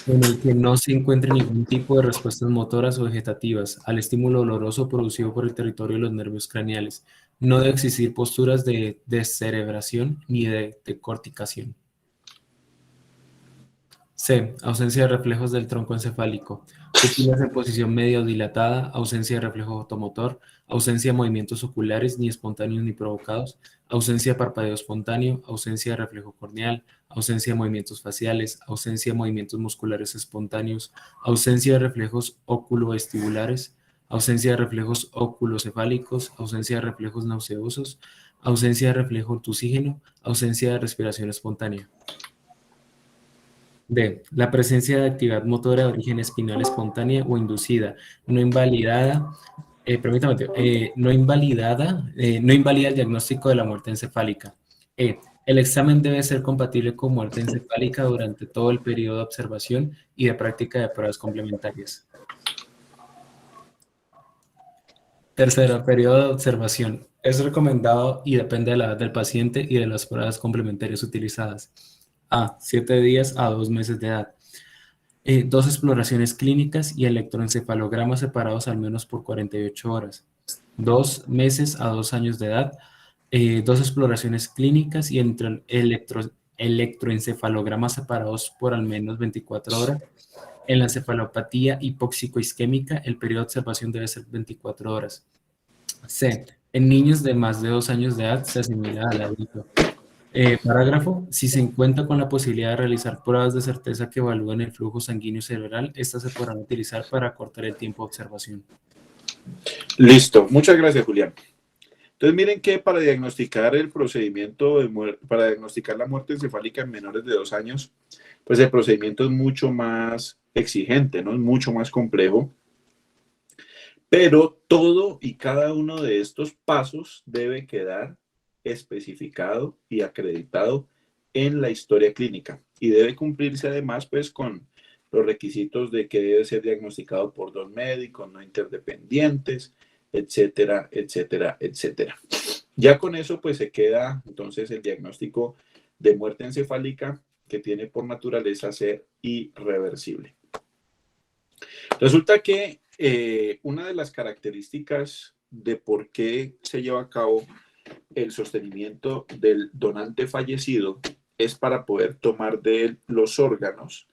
en el que no se encuentre ningún tipo de respuestas motoras o vegetativas al estímulo doloroso producido por el territorio de los nervios craneales. No debe existir posturas de descerebración ni de decorticación. C. Ausencia de reflejos del tronco encefálico. Pupilas en posición media o dilatada, ausencia de reflejo otomotor, ausencia de movimientos oculares ni espontáneos ni provocados, ausencia de parpadeo espontáneo, ausencia de reflejo corneal, ausencia de movimientos faciales, ausencia de movimientos musculares espontáneos, ausencia de reflejos oculovestibulares, ausencia de reflejos oculocefálicos, ausencia de reflejos nauseosos, ausencia de reflejo ortusígeno, ausencia de respiración espontánea. D. La presencia de actividad motora de origen espinal espontánea o inducida, no invalida el diagnóstico de la muerte encefálica. E. El examen debe ser compatible con muerte encefálica durante todo el periodo de observación y de práctica de pruebas complementarias. Tercero, periodo de observación. Es recomendado y depende de la edad del paciente y de las pruebas complementarias utilizadas. A. 7 días a 2 meses de edad. 2 exploraciones clínicas y electroencefalogramas separados al menos por 48 horas. 2 meses a 2 años de edad. 2 exploraciones clínicas y electroencefalogramas separados por al menos 24 horas. En la encefalopatía hipóxico-isquémica, el periodo de observación debe ser 24 horas. C. En niños de más de 2 años de edad se asimila al adulto. Parágrafo. Si se cuenta con la posibilidad de realizar pruebas de certeza que evalúen el flujo sanguíneo cerebral, estas se podrán utilizar para acortar el tiempo de observación. Listo. Muchas gracias, Julián. Entonces, miren que para diagnosticar el procedimiento para diagnosticar la muerte encefálica en menores de 2 años, pues el procedimiento es mucho más exigente, ¿no? Es mucho más complejo. Pero todo y cada uno de estos pasos debe quedar especificado y acreditado en la historia clínica y debe cumplirse además pues con los requisitos de que debe ser diagnosticado por 2 médicos no interdependientes, etcétera, etcétera, etcétera. Ya con eso pues se queda entonces el diagnóstico de muerte encefálica que tiene por naturaleza ser irreversible. Resulta que una de las características de por qué se lleva a cabo el sostenimiento del donante fallecido es para poder tomar de él los órganos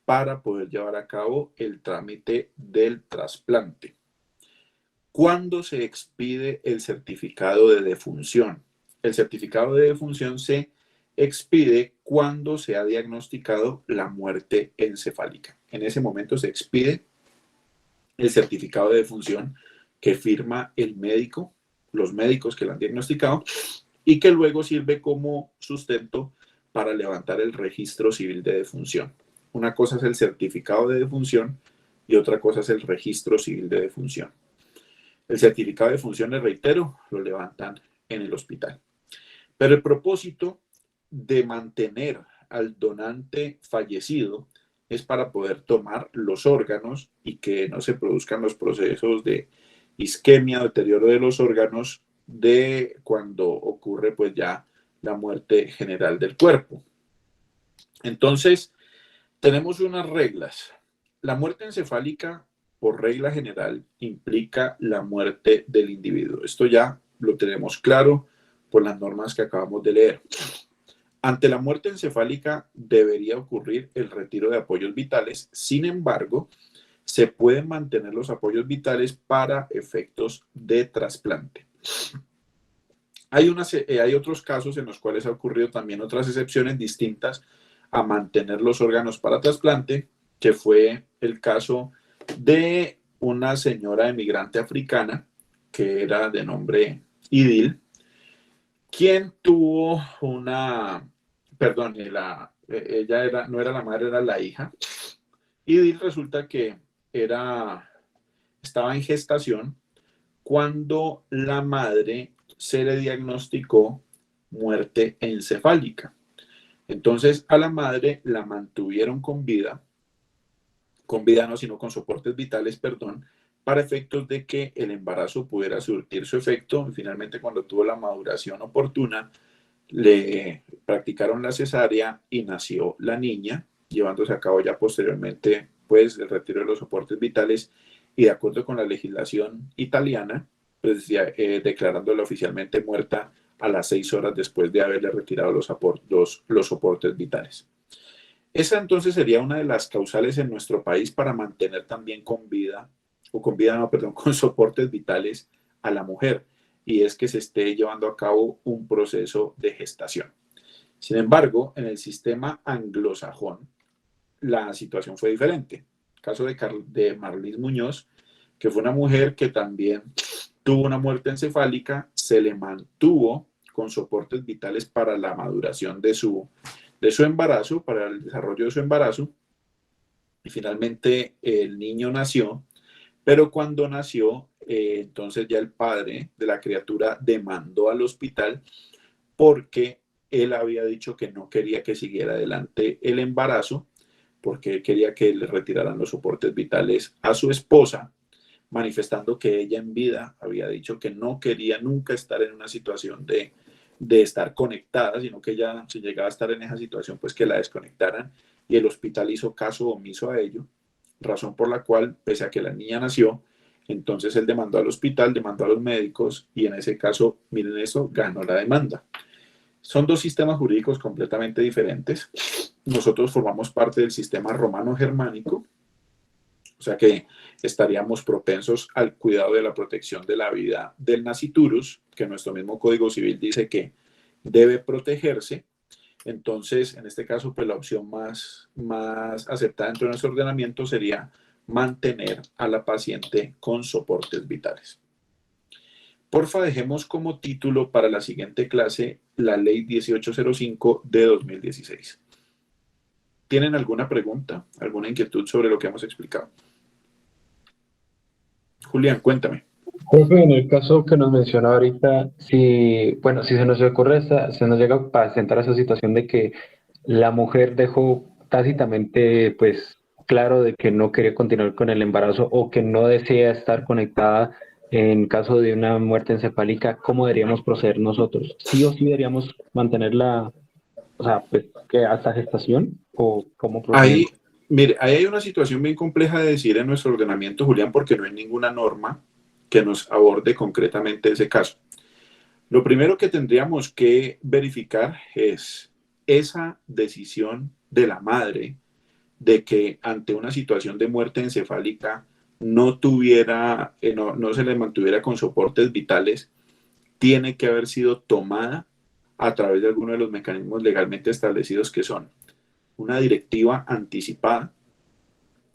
para poder llevar a cabo el trámite del trasplante. ¿Cuándo se expide el certificado de defunción? El certificado de defunción se expide cuando se ha diagnosticado la muerte encefálica. En ese momento se expide el certificado de defunción que firma el médico, los médicos que lo han diagnosticado, y que luego sirve como sustento para levantar el registro civil de defunción. Una cosa es el certificado de defunción y otra cosa es el registro civil de defunción. El certificado de defunción, les reitero, lo levantan en el hospital. Pero el propósito de mantener al donante fallecido es para poder tomar los órganos y que no se produzcan los procesos de isquemia, deterioro de los órganos de cuando ocurre pues ya la muerte general del cuerpo. Entonces, tenemos unas reglas. La muerte encefálica, por regla general, implica la muerte del individuo. Esto ya lo tenemos claro por las normas que acabamos de leer. Ante la muerte encefálica debería ocurrir el retiro de apoyos vitales. Sin embargo, se pueden mantener los apoyos vitales para efectos de trasplante. Hay otros casos en los cuales ha ocurrido también otras excepciones distintas a mantener los órganos para trasplante, que fue el caso de una señora emigrante africana que era de nombre Idil, quien tuvo ella no era la madre, era la hija. Idil resulta que estaba en gestación cuando la madre se le diagnosticó muerte encefálica. Entonces a la madre la mantuvieron con vida no, sino con soportes vitales, perdón, para efectos de que el embarazo pudiera surtir su efecto. Y finalmente, cuando tuvo la maduración oportuna, le practicaron la cesárea y nació la niña, llevándose a cabo ya posteriormente pues el retiro de los soportes vitales y de acuerdo con la legislación italiana, pues declarándola oficialmente muerta a las 6 horas después de haberle retirado los soportes vitales. Esa entonces sería una de las causales en nuestro país para mantener también con soportes vitales a la mujer, y es que se esté llevando a cabo un proceso de gestación. Sin embargo, en el sistema anglosajón, la situación fue diferente. El caso de Marlis Muñoz, que fue una mujer que también tuvo una muerte encefálica, se le mantuvo con soportes vitales para la maduración de su embarazo, para el desarrollo de su embarazo, y finalmente el niño nació, pero cuando nació, entonces ya el padre de la criatura demandó al hospital porque él había dicho que no quería que siguiera adelante el embarazo, porque él quería que le retiraran los soportes vitales a su esposa, manifestando que ella en vida había dicho que no quería nunca estar en una situación de estar conectada, sino que ella, si llegaba a estar en esa situación, pues que la desconectaran, y el hospital hizo caso omiso a ello, razón por la cual, pese a que la niña nació, entonces él demandó al hospital, demandó a los médicos, y en ese caso, miren eso, ganó la demanda. Son dos sistemas jurídicos completamente diferentes. Nosotros formamos parte del sistema romano-germánico, o sea que estaríamos propensos al cuidado de la protección de la vida del nasciturus, que nuestro mismo Código Civil dice que debe protegerse. Entonces, en este caso, pues la opción más aceptada dentro de nuestro ordenamiento sería mantener a la paciente con soportes vitales. Porfa, dejemos como título para la siguiente clase la Ley 1805 de 2016. ¿Tienen alguna pregunta, alguna inquietud sobre lo que hemos explicado? Julián, cuéntame. Profe, en el caso que nos menciona ahorita, si se nos ocurre, se nos llega a presentar esa situación de que la mujer dejó tácitamente, pues, claro de que no quería continuar con el embarazo o que no desea estar conectada en caso de una muerte encefálica, ¿cómo deberíamos proceder nosotros? ¿Sí o sí deberíamos mantenerla, o sea, pues, que hasta gestación o cómo proceder? Mire, ahí hay una situación bien compleja de decir en nuestro ordenamiento, Julián, porque no hay ninguna norma que nos aborde concretamente ese caso. Lo primero que tendríamos que verificar es esa decisión de la madre de que ante una situación de muerte encefálica no se le mantuviera con soportes vitales, tiene que haber sido tomada a través de alguno de los mecanismos legalmente establecidos, que son una directiva anticipada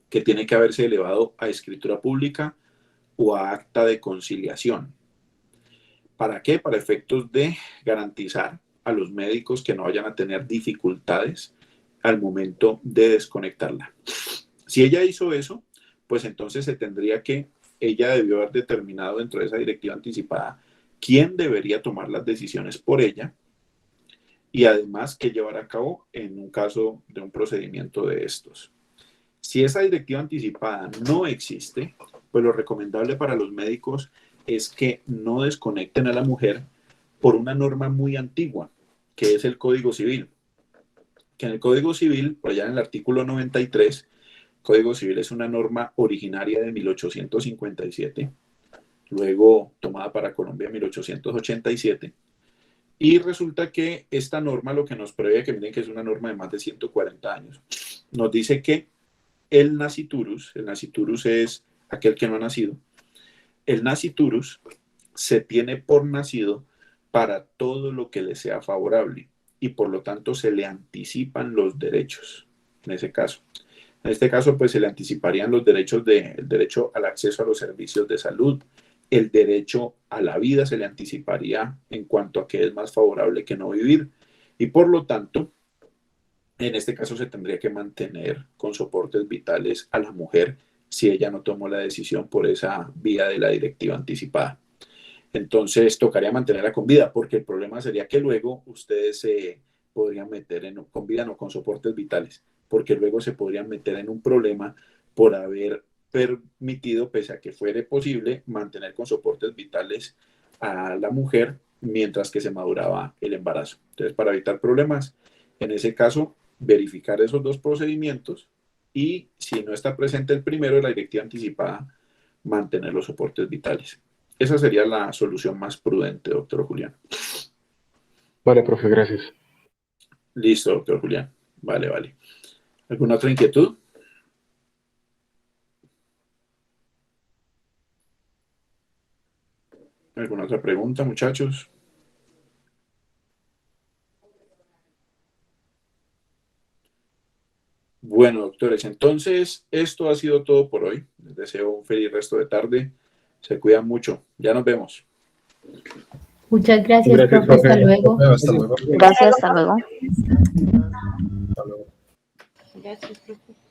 que tiene que haberse elevado a escritura pública o a acta de conciliación. ¿Para qué? Para efectos de garantizar a los médicos que no vayan a tener dificultades al momento de desconectarla. Si ella hizo eso, pues entonces ella debió haber determinado dentro de esa directiva anticipada quién debería tomar las decisiones por ella y además qué llevar a cabo en un caso de un procedimiento de estos. Si esa directiva anticipada no existe, pues lo recomendable para los médicos es que no desconecten a la mujer por una norma muy antigua, que es el Código Civil. Que en el Código Civil, por allá en el artículo 93, Código Civil es una norma originaria de 1857, luego tomada para Colombia en 1887, y resulta que esta norma lo que nos prevé, que miren que es una norma de más de 140 años, nos dice que el nasciturus es aquel que no ha nacido, el nasciturus se tiene por nacido para todo lo que le sea favorable y por lo tanto se le anticipan los derechos en ese caso. En este caso, pues se le anticiparían los derechos el derecho al acceso a los servicios de salud, el derecho a la vida se le anticiparía en cuanto a que es más favorable que no vivir y por lo tanto, en este caso se tendría que mantener con soportes vitales a la mujer si ella no tomó la decisión por esa vía de la directiva anticipada. Entonces tocaría mantenerla con vida porque el problema sería que luego ustedes se podrían meter con vida, no con soportes vitales, porque luego se podrían meter en un problema por haber permitido, pese a que fuere posible, mantener con soportes vitales a la mujer mientras que se maduraba el embarazo. Entonces, para evitar problemas, en ese caso, verificar esos dos procedimientos y, si no está presente el primero de la directiva anticipada, mantener los soportes vitales. Esa sería la solución más prudente, doctor Julián. Vale, profe, gracias. Listo, doctor Julián. Vale. ¿Alguna otra inquietud? ¿Alguna otra pregunta, muchachos? Bueno, doctores, entonces esto ha sido todo por hoy. Les deseo un feliz resto de tarde. Se cuidan mucho. Ya nos vemos. Muchas gracias, profe. Hasta luego. Hasta luego. Gracias, hasta luego. Hasta luego. Gracias, profe.